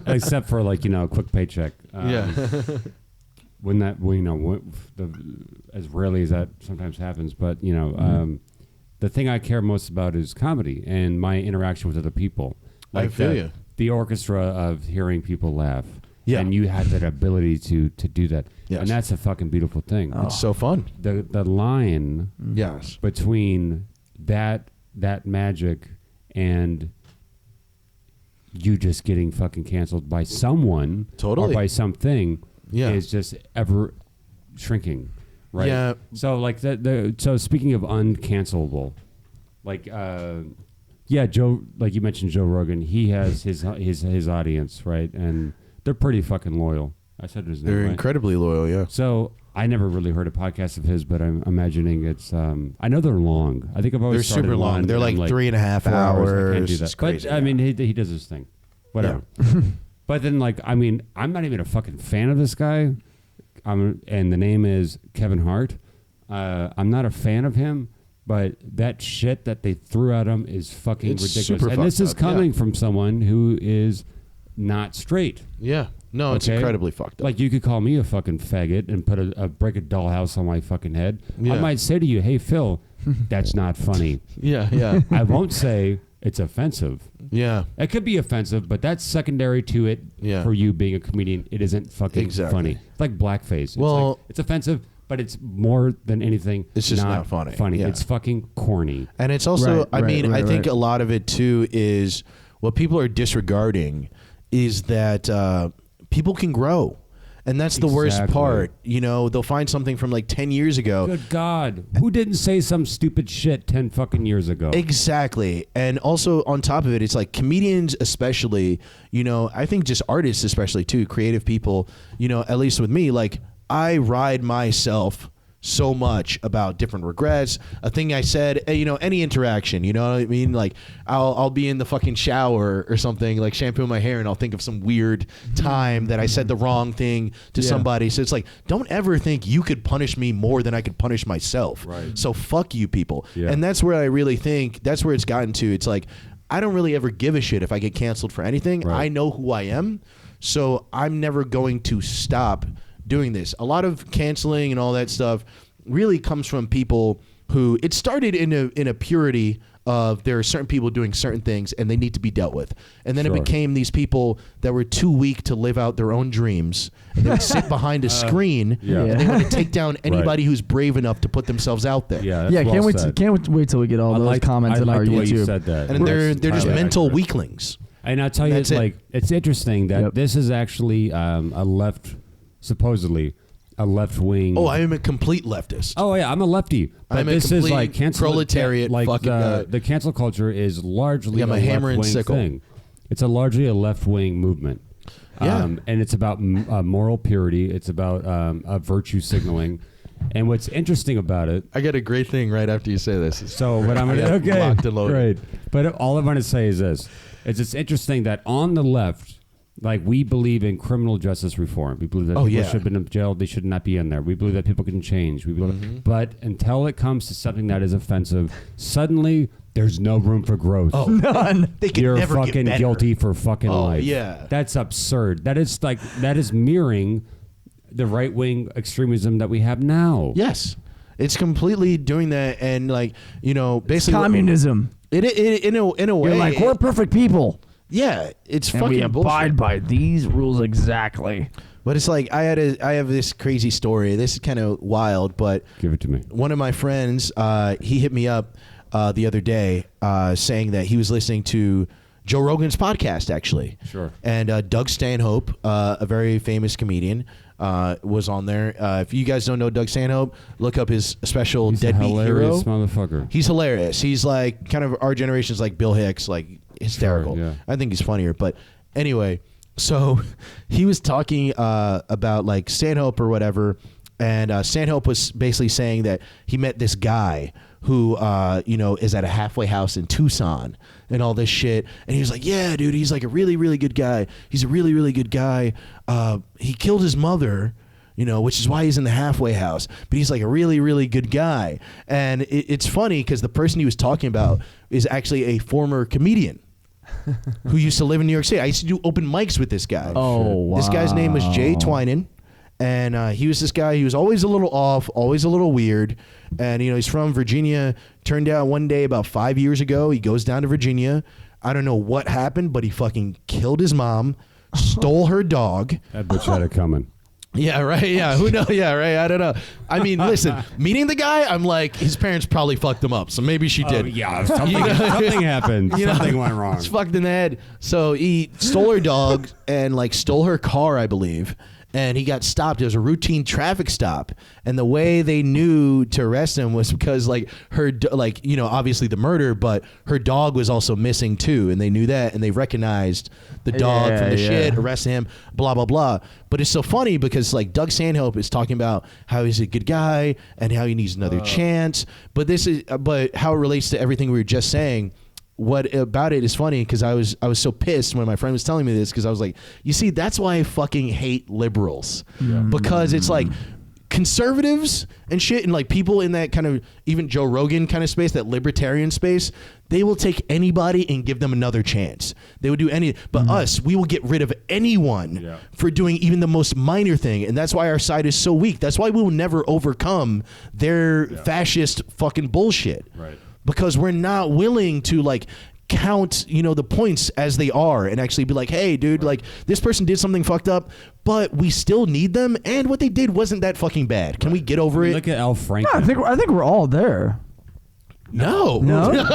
Except for, like, a quick paycheck. When that, as rarely as that sometimes happens, but the thing I care most about is comedy and my interaction with other people. Like I feel you. The orchestra of hearing people laugh. Yeah. And you have that ability to do that. Yes. And that's a fucking beautiful thing. It's so fun. The line between that magic and you just getting fucking canceled by someone or by something is just ever shrinking, right? Yeah. So like so speaking of uncancelable, like Joe, like you mentioned Joe Rogan, he has his audience, right? And they're pretty fucking loyal. I said his name. They're right? incredibly loyal, yeah. So I never really heard a podcast of his, but I'm imagining it's. I know they're long. I think I've always They're super long. They're like 3.5 hours. I can't do that. It's crazy. But I mean, he does his thing. Whatever. Yeah. But then, like, I mean, I'm not even a fucking fan of this guy. And the name is Kevin Hart. I'm not a fan of him, but that shit that they threw at him is fucking ridiculous. And this is coming from someone who is not straight. Yeah. No, it's incredibly fucked up. Like, you could call me a fucking faggot and put a break a dollhouse on my fucking head. Yeah. I might say to you, hey, Phil, that's not funny. Yeah. I won't say it's offensive. Yeah. It could be offensive, but that's secondary to it for you being a comedian. It isn't fucking funny. It's like blackface. It's offensive, but it's more than anything. It's just not funny. Yeah. It's fucking corny. And it's also, I think a lot of it too is what people are disregarding is that people can grow. And that's the worst part. They'll find something from like 10 years ago. Good God. Who didn't say some stupid shit 10 fucking years ago? Exactly. And also on top of it, it's like comedians especially, I think just artists especially too, creative people, at least with me, like I ride myself so much about different regrets, a thing I said, any interaction, you know what I mean? Like I'll be in the fucking shower or something, like shampooing my hair, and I'll think of some weird time that I said the wrong thing to somebody. So it's like, don't ever think you could punish me more than I could punish myself. Right. So fuck you people. Yeah. And that's where I really think, that's where it's gotten to. It's like, I don't really ever give a shit if I get canceled for anything. Right. I know who I am. So I'm never going to stop doing this. A lot of canceling and all that stuff really comes from people who, it started in a purity of there are certain people doing certain things and they need to be dealt with. And then it became these people that were too weak to live out their own dreams. And they would sit behind a screen and they want to take down anybody who's brave enough to put themselves out there. Yeah, can't wait till we get all those comments on our the way YouTube. you said that. And they're just mental weaklings. And I'll tell you, it's interesting that this is actually supposedly a left wing. Oh, I am a complete leftist. Oh yeah, I'm a lefty. But I'm this a is like proletariat. Like fucking the cancel culture is largely a hammer and sickle thing. It's largely a left wing movement. Yeah. And it's about moral purity. It's about virtue signaling. And what's interesting about it, I got a great thing right after you say this. so what I'm gonna locked and loaded. Great. But all I want to say is this: it's interesting that on the left, like, we believe in criminal justice reform. We believe that people should have been in jail. They should not be in there. We believe that people can change. We believe, but until it comes to something that is offensive, suddenly there's no room for growth. Oh, none. They can You're never get fucking better. guilty for fucking life. Yeah. That's absurd. That is mirroring the right wing extremism that we have now. Yes. It's completely doing that, and basically It's communism. In a way, You're like, we're perfect people. Yeah, it's And fucking we abide bullshit. by these rules exactly. But it's like I have this crazy story. This is kind of wild, but Give it to me. one of my friends, he hit me up the other day saying that he was listening to Joe Rogan's podcast, actually. Sure. And Doug Stanhope, a very famous comedian, was on there. If you guys don't know Doug Stanhope, look up his special He's a Deadbeat hilarious Hero. motherfucker. He's hilarious. He's like kind of our generation's like Bill Hicks, like hysterical. Sure, yeah. I think he's funnier. But anyway, so he was talking about like Stanhope or whatever, and Stanhope was basically saying that he met this guy who is at a halfway house in Tucson and all this shit. And he was like, yeah, dude, he's like a really, really good guy. He's a really, really good guy. He killed his mother, which is why he's in the halfway house. But he's like a really, really good guy. And it's funny because the person he was talking about is actually a former comedian who used to live in New York City. I used to do open mics with this guy. Oh, wow. This guy's name was Jay Twinan. And he was this guy. He was always a little off, always a little weird. And, he's from Virginia. Turned out one day about 5 years ago, he goes down to Virginia. I don't know what happened, but he fucking killed his mom, stole her dog. That bitch had it coming. Yeah, right. Yeah, who knows? Yeah, right. I don't know. I mean, listen, meeting the guy, I'm like, his parents probably fucked him up, so maybe she did. Yeah, something happened. Something went wrong. It's fucked in the head. So he stole her dog and stole her car, I believe. And he got stopped. It was a routine traffic stop. And the way they knew to arrest him was because her, obviously the murder, but her dog was also missing too. And they knew that, and they recognized the dog from the shit, arrested him, blah, blah, blah. But it's so funny because Doug Stanhope is talking about how he's a good guy and how he needs another chance. But how it relates to everything we were just saying. What about it is funny because I was so pissed when my friend was telling me this, because I was like, you see, that's why I fucking hate liberals, because it's like conservatives and shit, and people in that kind of, even Joe Rogan kind of space, that libertarian space, they will take anybody and give them another chance. They would do any, but us, we will get rid of anyone for doing even the most minor thing. And that's why our side is so weak. That's why we will never overcome their fascist fucking bullshit. Right. Because we're not willing to count, the points as they are and actually be like, hey, dude, this person did something fucked up, but we still need them, and what they did wasn't that fucking bad. Can we get over it? Look at Al Franken. I think we're all there. No,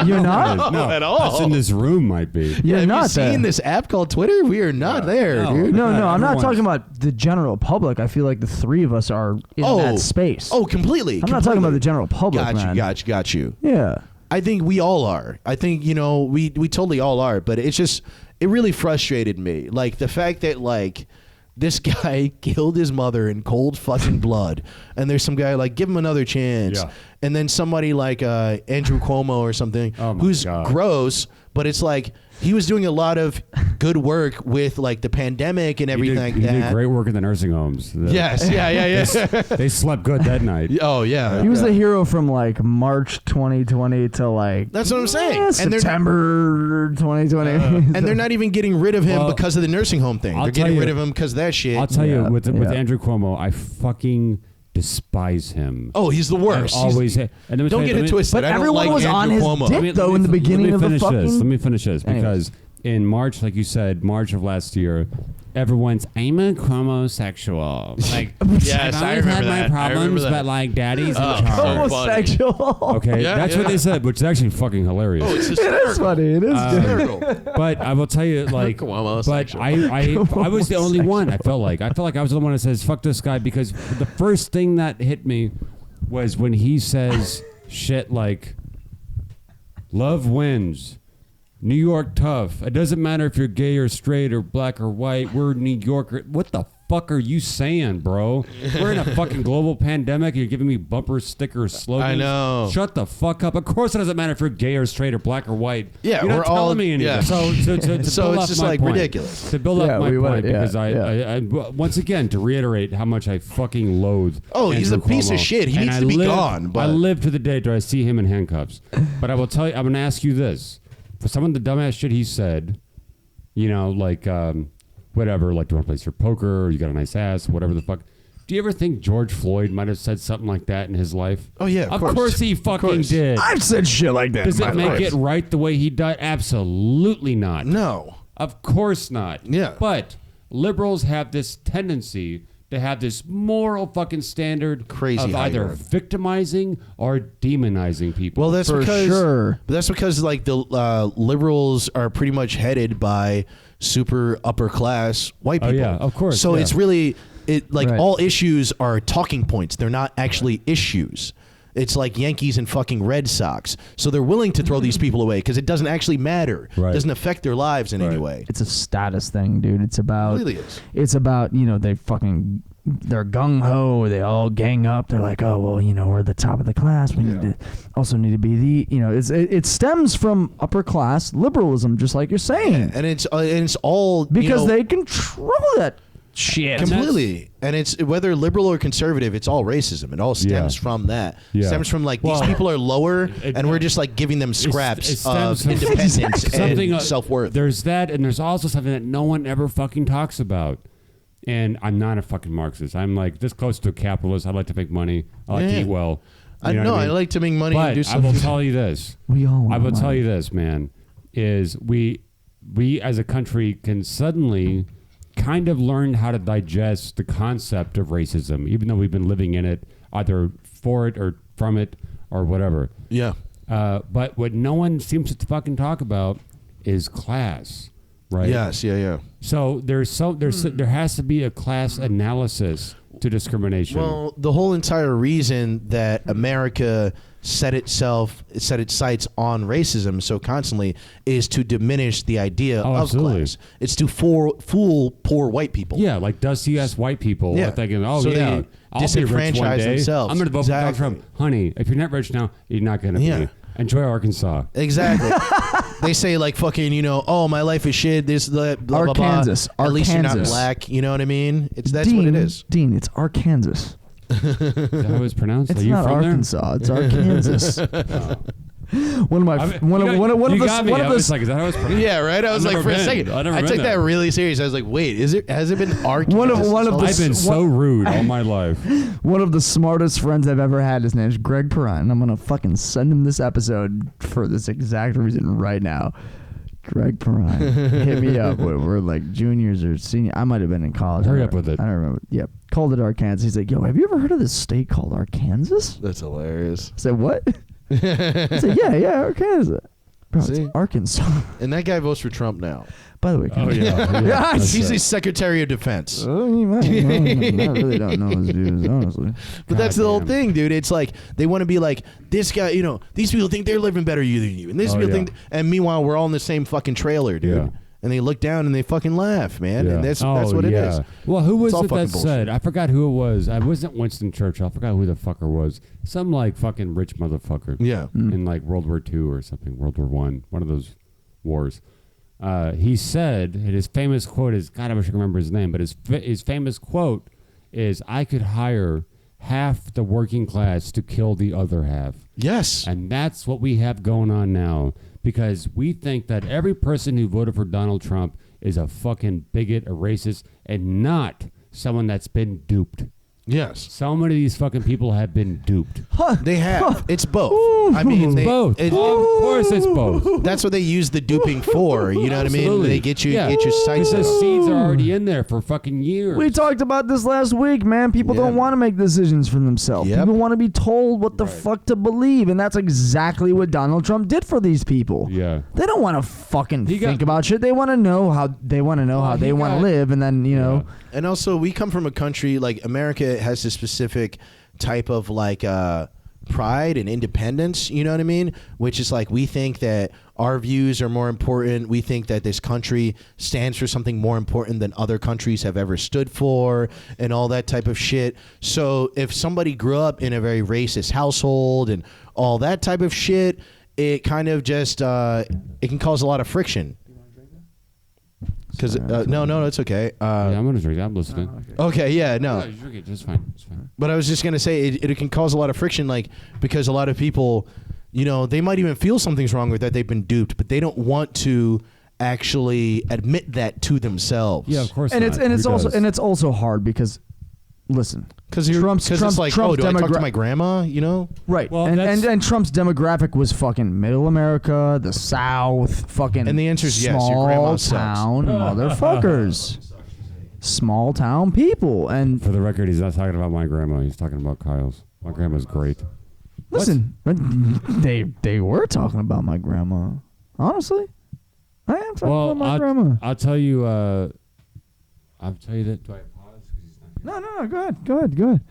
you're not. no, at all. Us in this room might be. You're Have not you seen there. this app called Twitter? We are not there, dude. No, I'm not Everyone's- talking about the general public. I feel like the three of us are in that space. Oh, completely. I'm not talking about the general public, man. Got you. Yeah. I think we all are. I think, we totally all are, but it really frustrated me. The fact that this guy killed his mother in cold fucking blood, and there's some guy like, give him another chance. Yeah. And then somebody like Andrew Cuomo or something, who's gross, but it's like he was doing a lot of good work with like the pandemic and everything. He did great work in the nursing homes. Yes, yeah. They slept good that night. Oh yeah, he was the hero from like March 2020 to like that's what I'm saying. And September 2020, and they're not even getting rid of him because of the nursing home thing. They're getting rid of him because of that shit. I'll tell you, with Andrew Cuomo, I fucking despise him. Oh, he's the worst. Always. And don't get it twisted. But everyone was on his dick though in the beginning of the fucking. Let me finish this because in March, like you said, March of last year, everyone's I'm a homosexual. Like, yes, I've always had my problems, but like daddy's in charge. Homosexual. Okay, that's what they said, which is actually fucking hilarious. Oh, it's It is funny. It is hysterical. But I will tell you, like, but I was the only one. I felt like I was the one that says fuck this guy because the first thing that hit me was when he says shit like, "Love wins." New York tough. It doesn't matter if you're gay or straight or black or white. We're New Yorker. What the fuck are you saying, bro? We're in a fucking global pandemic. You're giving me bumper sticker slogans. I know. Shut the fuck up. Of course it doesn't matter if you're gay or straight or black or white. Yeah, you're not we're telling all, me anything. yeah. So it's just like point, ridiculous. To build up my point, because yeah. I once again to reiterate how much I fucking loathe. Oh, he's a Andrew piece of Cuomo. shit. He And needs to be gone. But I live to the day till I see him in handcuffs. But I will tell you, I'm going to ask you this. For some of the dumbass shit he said, you know, like, whatever, like, do you want to play your poker, or you got a nice ass, whatever the fuck. Do you ever think George Floyd might have said something like that in his life? Oh, yeah, of course he fucking did. I've said shit like that. Does in it my make life. it right the way he died? Absolutely not. no. Of course not. Yeah. But liberals have this tendency to have this moral fucking standard Crazy of either high-road. victimizing or demonizing people. Well, that's For because sure. But that's because like the liberals are pretty much headed by super upper class white people. yeah, of course, So yeah. it's really Right. all issues are talking points. They're not actually issues. It's like Yankees and fucking Red Sox. So they're willing to throw these people away because it doesn't actually matter. Right. It doesn't affect their lives in any way. It's a status thing, dude. It's about. It really is. It's about, you know, they're gung ho. They all gang up. They're like, oh well, you know, we're the top of the class. We need to be the, you know, it stems from upper class liberalism, just like you're saying, And it's all because you know, they control that shit. completely. And it's whether liberal or conservative, it's all racism. It all stems from that. Yeah. Stems from like Well, these people are lower, it- and we're just like giving them scraps it stems of from- independence something and self-worth. There's that, and there's also something that no one ever fucking talks about. And I'm not a fucking Marxist. I'm like this close to a capitalist. I like to make money. I like to eat well. I You know know. what I mean? like to make money and do But I will something. tell you this. We all want I will tell money. you this, man. Is we as a country can suddenly kind of learn how to digest the concept of racism, even though we've been living in it, either for it or from it or whatever. Yeah. But what no one seems to fucking talk about is class, right? Yes. Yeah. So there has to be a class analysis to discrimination. Well, the whole entire reason that America set its sights on racism so constantly is to diminish the idea of absolutely. class. It's to fool poor white people. yeah, like dusty ass white people Yeah. are thinking, oh So yeah, they I'll be rich one disenfranchise day. themselves. I'm going to vote for Donald Exactly. Trump. Honey, if you're not rich now, you're not going to Yeah. be. Enjoy Arkansas. Exactly. They say like fucking, you know, oh, my life is shit. This, that, blah, blah, blah. Arkansas. At least you're not Arkansas. black. You know what I mean? That's Dean, what it is. Dean, it's Arkansas. Is that how it's pronounced? It's Are you not from Arkansas. It's Arkansas. One of my there? one of I was the like, is that how it's pronounced? Yeah, right. I was I've like, for never a been. second, I've never I been took there. that really serious. I was like, wait, has it been Arkansas? One of the I've been so rude all my life. one of the smartest friends I've ever had. His name's Greg Perrine. And I'm gonna fucking send him this episode for this exact reason right now. Greg Perrine, hit me up. We're like juniors or senior. I might have been in college. Hurry up with it. I don't remember. Yep. Called it Arkansas. He's like, yo, have you ever heard of this state called Arkansas? That's hilarious. I said, what? I said, yeah, Arkansas. Bro, See? it's Arkansas. And that guy votes for Trump now. By the way, Oh yeah. He's the Secretary of Defense. I really don't know his views, honestly. But that's the whole Goddamn. thing, dude. It's like they want to be like this guy. You know, these people think they're living better than you, and these Oh, people yeah. think. And meanwhile, we're all in the same fucking trailer, dude. Yeah. and they look down and they fucking laugh, man. And that's what it is. Well, who was it that bullshit. said? I forgot who it was. I wasn't Winston Churchill. I forgot who the fucker was. Some like fucking rich motherfucker. Yeah. In like World War II or something, World War I, one of those wars. He said, and his famous quote is, God, I wish I could remember his name, but his famous quote is, I could hire half the working class to kill the other half. Yes. And that's what we have going on now, because we think that every person who voted for Donald Trump is a fucking bigot, a racist, and not someone that's been duped. Yes. So many of these fucking people have been duped. They have. It's both. I mean, Both. Of course it's both. That's what they use the duping for. You know what I mean? They get you, get your sights. The seeds are already in there for fucking years. We talked about this last week, man. People don't want to make decisions for themselves. Yep. People want to be told what the fuck to believe, and that's exactly what Donald Trump did for these people. Yeah. They don't want to fucking think about shit. They want to know how they want to live, and then, you know. And also, we come from a country, like, America has a specific type of, like, pride and independence, you know what I mean? Which is like, we think that our views are more important. We think that this country stands for something more important than other countries have ever stood for, and all that type of shit. So if somebody grew up in a very racist household and all that type of shit, it kind of just, it can cause a lot of friction. Because no, it's okay. I'm gonna drink it. I'm listening. Okay, yeah, no. You drink it. It's fine. It's fine. But I was just gonna say it can cause a lot of friction, like, because a lot of people, you know, they might even feel something's wrong with that, they've been duped, but they don't want to actually admit that to themselves. Yeah, of course. And not. it's also hard because, listen, because it's like, Trump's do I talk to my grandma? You know, right? Well, and Trump's demographic was fucking Middle America, the South, fucking. And the answer is yes. Your grandma sucks. Small town motherfuckers, small town people. And for the record, he's not talking about my grandma. He's talking about Kyle's. My grandma's great. Listen, they were talking about my grandma. Honestly, I am talking about my grandma. I'll tell you. I'll tell you that. Do I? No, go ahead.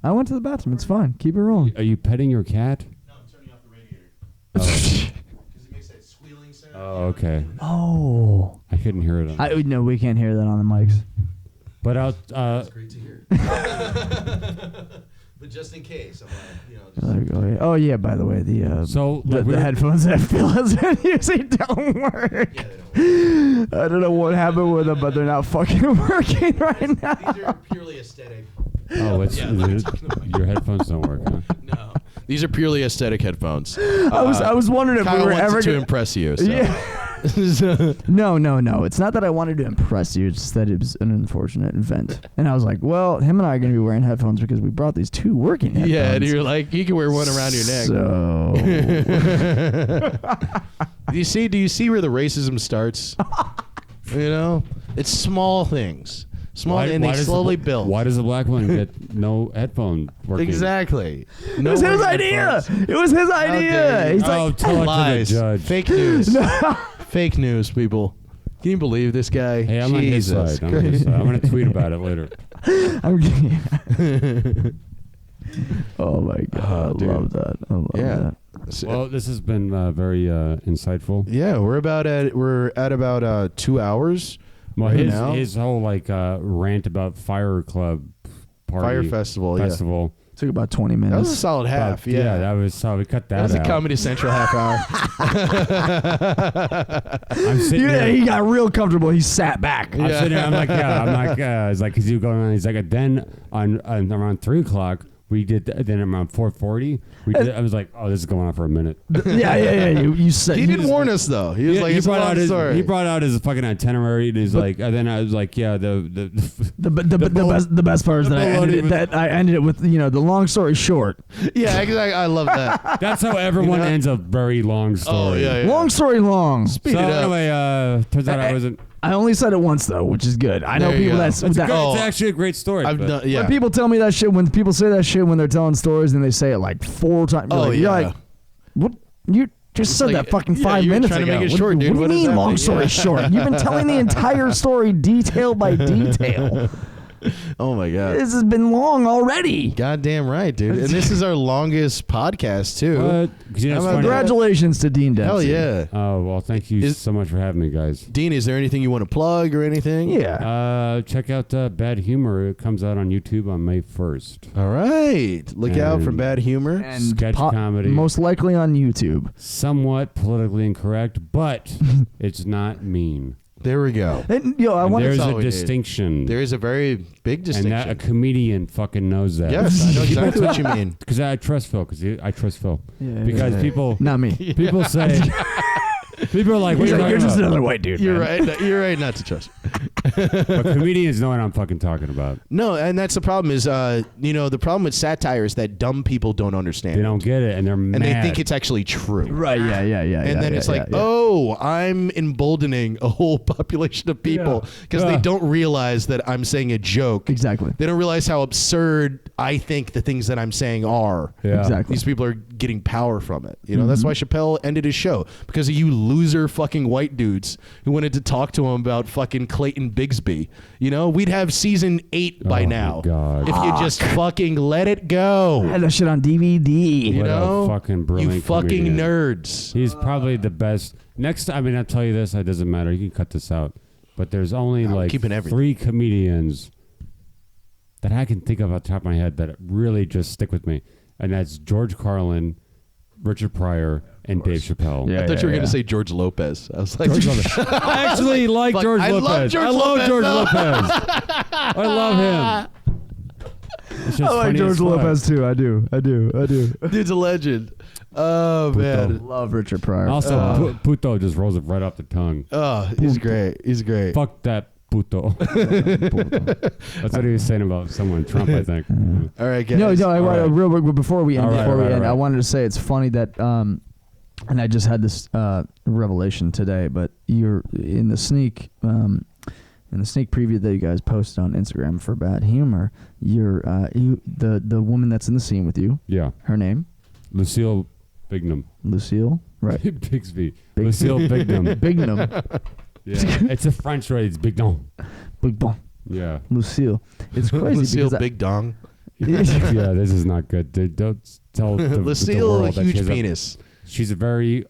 I went to the bathroom. It's fine. Keep it rolling. Are you petting your cat? No, I'm turning off the radiator. Because it makes that squealing sound. Oh, okay. Oh. I couldn't hear it. No, we can't hear that on the mics. But I'll. That's great to hear. But just in case, I'm like, oh yeah. By the way, the headphones that Phil has been using don't work. Yeah, they don't work. I don't know what happened with them, but they're not fucking working right now. These are purely aesthetic. Oh, your headphones don't work, huh? No, these are purely aesthetic headphones. I was wondering if Kyle we were wants ever to impress you. So. Yeah. No. It's not that I wanted to impress you. It's just that it was an unfortunate event. And I was like, well, him and I are going to be wearing headphones because we brought these two working headphones. Yeah, and you're like, you can wear one around your neck. So. Do you see where the racism starts? You know, it's small things. And they slowly build. Why does the black one get no headphone working? Exactly. It was his idea. It was his idea. He's like, tell lies. It to the judge. Fake news. Fake news, people. Can you believe this guy? Hey, I'm on his side. I'm going to tweet about it later. Oh my God. I love that. I love that. Well, this has been very insightful. Yeah, we're at about 2 hours. Well, his whole rant about Fyre Club party. Fyre Festival. Took about 20 minutes. That was a solid half. Yeah, that was solid. We cut that out. That was a Comedy Central half hour. I'm sitting there. He got real comfortable. He sat back. I'm sitting there. I'm like, it's like, because you going on. He's like, then on around 3 o'clock, we did, then around 4:40, I was like, oh, this is going on for a minute. Yeah. You said he didn't warn us though. He was like, it's a long story. He brought out his fucking itinerary, and he's like, and then I was like, yeah, the best part is that I ended it with the long story short. Yeah, exactly. I love that. That's how everyone ends a very long story. Oh, yeah. Long story long. Speed it up. Anyway, turns out I wasn't. I only said it once though, which is good. I know people It's actually a great story. When people tell me that shit, when people say that shit when they're telling stories, and they say it like 4 times. You're like, what? You just said that fucking 5 minutes ago. Trying to make it short, dude. What do you mean long story short? You've been telling the entire story detail by detail. Oh my god. This has been long already. Goddamn right, dude. And this is our longest podcast too. What? 'Cause you know, it's funny. Congratulations to Dean Dempsey. Hell yeah. Oh, well, thank you so much for having me, guys. Dean, is there anything you want to plug or anything? Yeah. Check out Bad Humor. It comes out on YouTube on May 1st. All right. Look out for And- Bad Humor. And sketch comedy. Most likely on YouTube. Somewhat politically incorrect, but it's not mean. There we go. And, I And want there's all a we need. distinction. There is a very big distinction. And that a comedian fucking knows that. Yes, I know exactly what you mean. Because I trust Phil. I trust Phil. Yeah, Because yeah. people Not me. people say people are like, what are you talking about? another white dude. You're man. right. You're right not to trust. But comedians know what I'm fucking talking about. No, and that's the problem is, the problem with satire is that dumb people don't understand They it. don't get it, and they're mad. And they think it's actually true. Right. Yeah. And then it's like, oh, I'm emboldening a whole population of people because they don't realize that I'm saying a joke. Exactly. They don't realize how absurd I think the things that I'm saying are. Yeah. Exactly. These people are getting power from it. That's why Chappelle ended his show, because of you loser fucking white dudes who wanted to talk to him about fucking Clayton Bigsby. We'd have season 8 by Oh, now. God. If you just fucking let it go. I had that shit on DVD. You What a know? fucking brilliant You fucking comedian. nerds. He's probably the best. Next, I'll tell you this. It doesn't matter. You can cut this out. But there's only like keeping everything. 3 comedians that I can think of off the top of my head that really just stick with me, and that's George Carlin, Richard Pryor, and Dave Chappelle. Yeah. I thought you were going to say George Lopez. I was like, I actually like Fuck, George I Lopez. love George I love Lopez, George though. Lopez. I love him. It's just I like funny George as fuck. Lopez too. I do. dude's a legend. Oh, man. Love Richard Pryor. Also, puto just rolls it right off the tongue. Oh, he's great. He's great. Fuck that puto. That's what he was saying about someone, Trump, I think. All right, guys. No, right. real quick, but before we end, All right, I right. wanted to say it's funny that, and I just had this revelation today, but you're in the sneak preview that you guys posted on Instagram for Bad Humor. You're the woman that's in the scene with you. Yeah. Her name, Lucille Bignum. Lucille, right? Bigsby. Lucille Bignum. Bignum, Yeah. It's a French word. It's Bignum. Big Bon, Yeah. Lucille. It's crazy Lucille because Big Dong. Yeah, this is not good. Dude, don't tell the Lucille world that Huge she's Penis. She's a very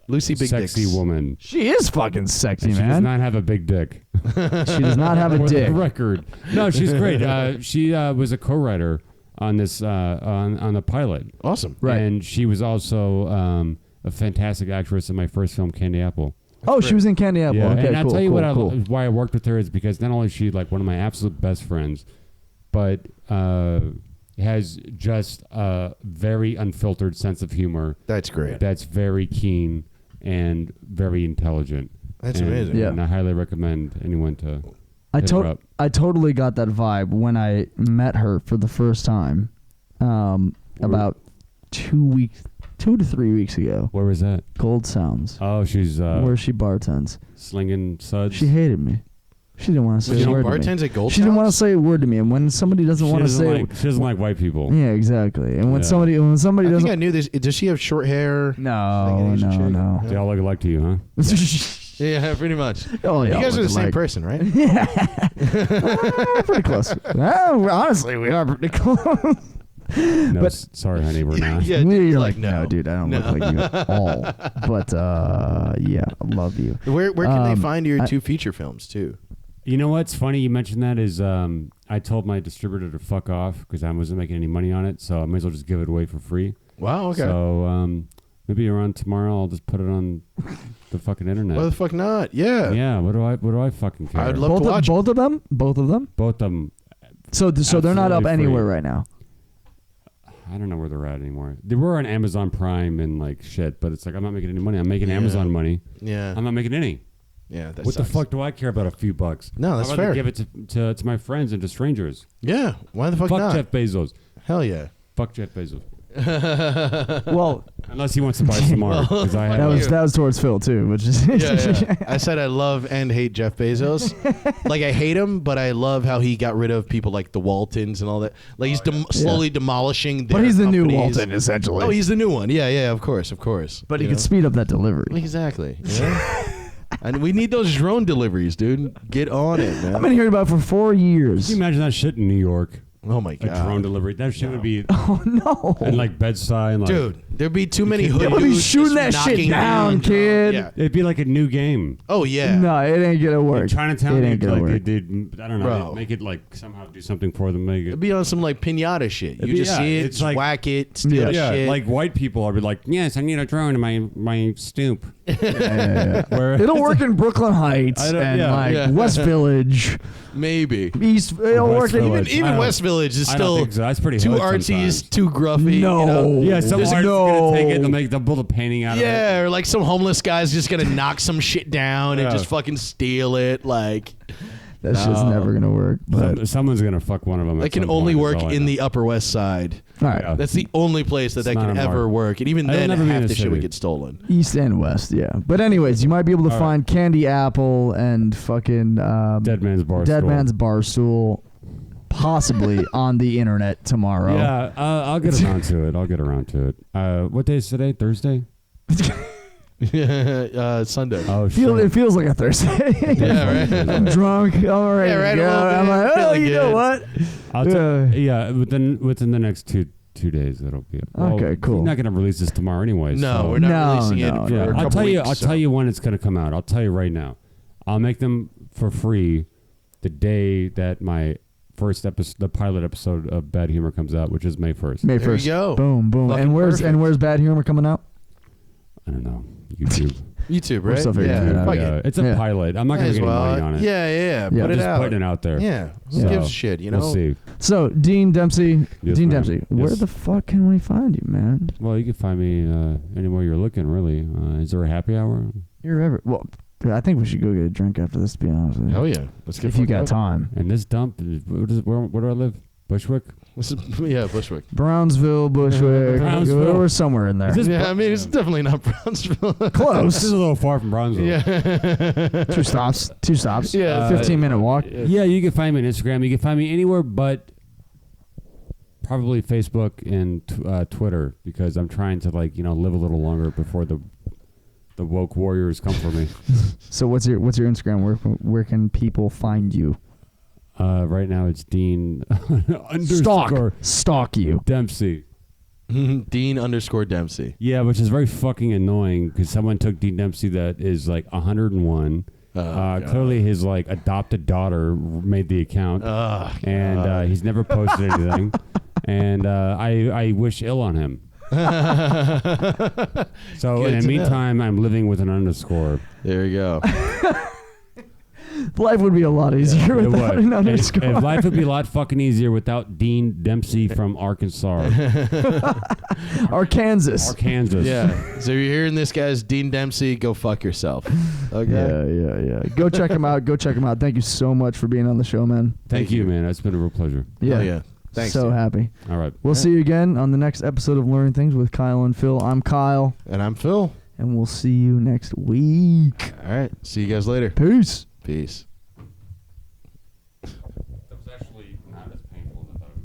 Lucy Big sexy Dicks. woman. she is fucking sexy, And she does man. not have a big dick. She does not have a For dick. the record. No, she's great. She was a co-writer on this on the pilot. Awesome. Right. And she was also a fantastic actress in my first film, Candy Apple. Oh, she was in Candy Apple. Yeah, Okay, and I'll cool, tell you cool, why I worked with her is because not only is she like one of my absolute best friends, but has just a very unfiltered sense of humor That's great. that's very keen and very intelligent. That's And- amazing. Yeah. And I highly recommend anyone to I hit her up. I totally got that vibe when I met her for the first time, about 2 to 3 weeks ago. Where was that? Gold Sounds, Oh, she's where she bartends. slinging suds. She hated me. She didn't want to say She a word to me. bartends at Gold She didn't want to Sounds? say a word to me, and when somebody doesn't She want to doesn't say, like, she doesn't like white people. yeah, exactly. And when Yeah. somebody I doesn't, think I knew this. Does she have short hair? no, Asian chick? no. They all look alike to you, huh? Yeah, pretty much. Oh, You yeah, guys are the look same alike. person, right? We're pretty close. Honestly, we are pretty close. No, But- sorry, honey, we're not. Yeah, You're like, like, no, dude, I don't look like you at all. But yeah, I love you. Where can they find your I- 2 feature films too? You know what's funny? You mentioned that is I told my distributor to fuck off because I wasn't making any money on it, so I might as well just give it away for free. Wow. Okay. So maybe around tomorrow I'll just put it on the fucking internet. Why the fuck not? Yeah. Yeah, what do I fucking care? I'd love to watch. Both of them. Both of them. So they're not up Absolutely anywhere free. right now. I don't know where they're at anymore. They were on Amazon Prime and like shit, but it's like I'm not making any money. I'm making Yeah. Amazon money. Yeah. I'm not making any. Yeah. That What sucks. the fuck do I care about a few bucks? No, that's I'd rather fair. give it to my friends and to strangers. Yeah. Why the fuck Fuck not? Jeff Bezos. Hell yeah. Fuck Jeff Bezos. Well, Unless he wants to buy some art. 'Cause I have that was towards Phil too, which is Yeah. I said I love and hate Jeff Bezos. Like I hate him, but I love how he got rid of people like the Waltons and all that. Like he's slowly demolishing. But their he's the new companies. Walton essentially. Oh, he's the new one. Yeah. Yeah. Of course. but he You could know? speed up that delivery. Exactly. You know? And we need those drone deliveries, dude. Get on it, man. I've been hearing about it for 4 years. Can you imagine that shit in New York? Oh my A god. drone delivery. That shit would be. Oh no. And like Bed-Stuy and like. Dude, there'd be too many hood They'll be dudes shooting just that shit knocking down, kid. Yeah. It'd be like a new game. Oh yeah. No, it ain't gonna work. In Chinatown, it ain't they'd, gonna like, work. they'd, I don't know, Bro. they'd make it like somehow do something for them. Make it. It'd be on some like pinata shit. You be- just yeah, see it, it's just like- whack it, steal the Yeah, shit. like white people, I'd be like, yes, I need a drone in my stoop. Yeah. Where It'll work in Brooklyn Heights I don't- and yeah. like Yeah. West Village, maybe. East. It'll West work in Village. Even I West Village is I don't still think so. That's pretty too hood artsy, sometimes. too gruffy. No. You know? Yeah, some There's- art's no. gonna take it. They'll build a painting out of it. Yeah, or like some homeless guy's just gonna knock some shit down and Yeah. just fucking steal it. Like That shit's never gonna work. But Someone's gonna fuck one of them. that can only work in the Upper West Side. all right, Yeah. That's the only place that It's not can a ever mark. work. And even It'll then, never be in half a the shit would city. get stolen. East and West, yeah. But anyways, you might be able to All find Candy Apple and fucking Dead Man's Bar. Man's Barstool possibly on the internet tomorrow. Yeah, I'll get around to it. I'll get around to it. What day is today? Thursday? Sunday. Oh It feels like a Thursday. Yeah, right. I'm drunk. I'm ready Yeah, right, to a go. little I'm bit. like, oh, Feeling you know good. what? Yeah, within the next two days it'll be. Okay, cool. We're not gonna release this tomorrow anyway. No, so. we're not No, releasing no, it for no. a couple I'll tell you. weeks, I'll so. tell you when it's gonna come out. I'll tell you right now. I'll make them for free the day that my first episode, the pilot episode of Bad Humor comes out, which is May 1st. May There you 1st. go. Boom, boom. Fucking And perfect. where's Bad Humor coming out? I don't know. YouTube. YouTube, We're right? still figuring it out. fuck Yeah, it. it's a Yeah. pilot. I'm not Might gonna as get any well. money on it. Yeah. Yeah. Put it Just out. putting it out there. Yeah. Who So, gives a shit, you know? We'll see. So, Dean Dempsey. Yes, Dean ma'am. Dempsey, where Yes. the fuck can we find you, man? Well, you can find me anywhere you're looking. Really. Is there a happy hour? You're ever. Well, I think we should go get a drink after this, to be honest with you. Hell yeah. Let's get If you fucked got up. time. And this dump. Where do I live? Bushwick. Yeah, Bushwick. Brownsville, Bushwick. Brownsville. We're somewhere in there. Is this Yeah, I mean, it's definitely not Brownsville. This Close. is a little far from Bronzeville. Yeah. Two stops. Yeah, 15-minute walk. Yeah, you can find me on Instagram. You can find me anywhere but probably Facebook and Twitter because I'm trying to live a little longer before the woke warriors come for me. So what's your Instagram? Where can people find you? Right now it's Dean underscore Stalk you. Dempsey. Dean _ Dempsey. Yeah, which is very fucking annoying because someone took Dean Dempsey that is like 101. God. Clearly his adopted daughter made the account. And he's never posted anything. And I wish ill on him. So Good in the to meantime, I'm living with an underscore. There you go. Life would be a lot easier It without would. an underscore. And life would be a lot fucking easier without Dean Dempsey from Arkansas. Arkansas. Arkansas. Yeah. So you're hearing this, guys. Dean Dempsey, go fuck yourself. Okay. Yeah. Go check him out. Thank you so much for being on the show, man. Thank you, man. It's been a real pleasure. Hell yeah. Thanks. So dude. happy. All right. We'll see you again on the next episode of Learning Things with Kyle and Phil. I'm Kyle, And I'm Phil. and we'll see you next week. All right. See you guys later. Peace. Peace.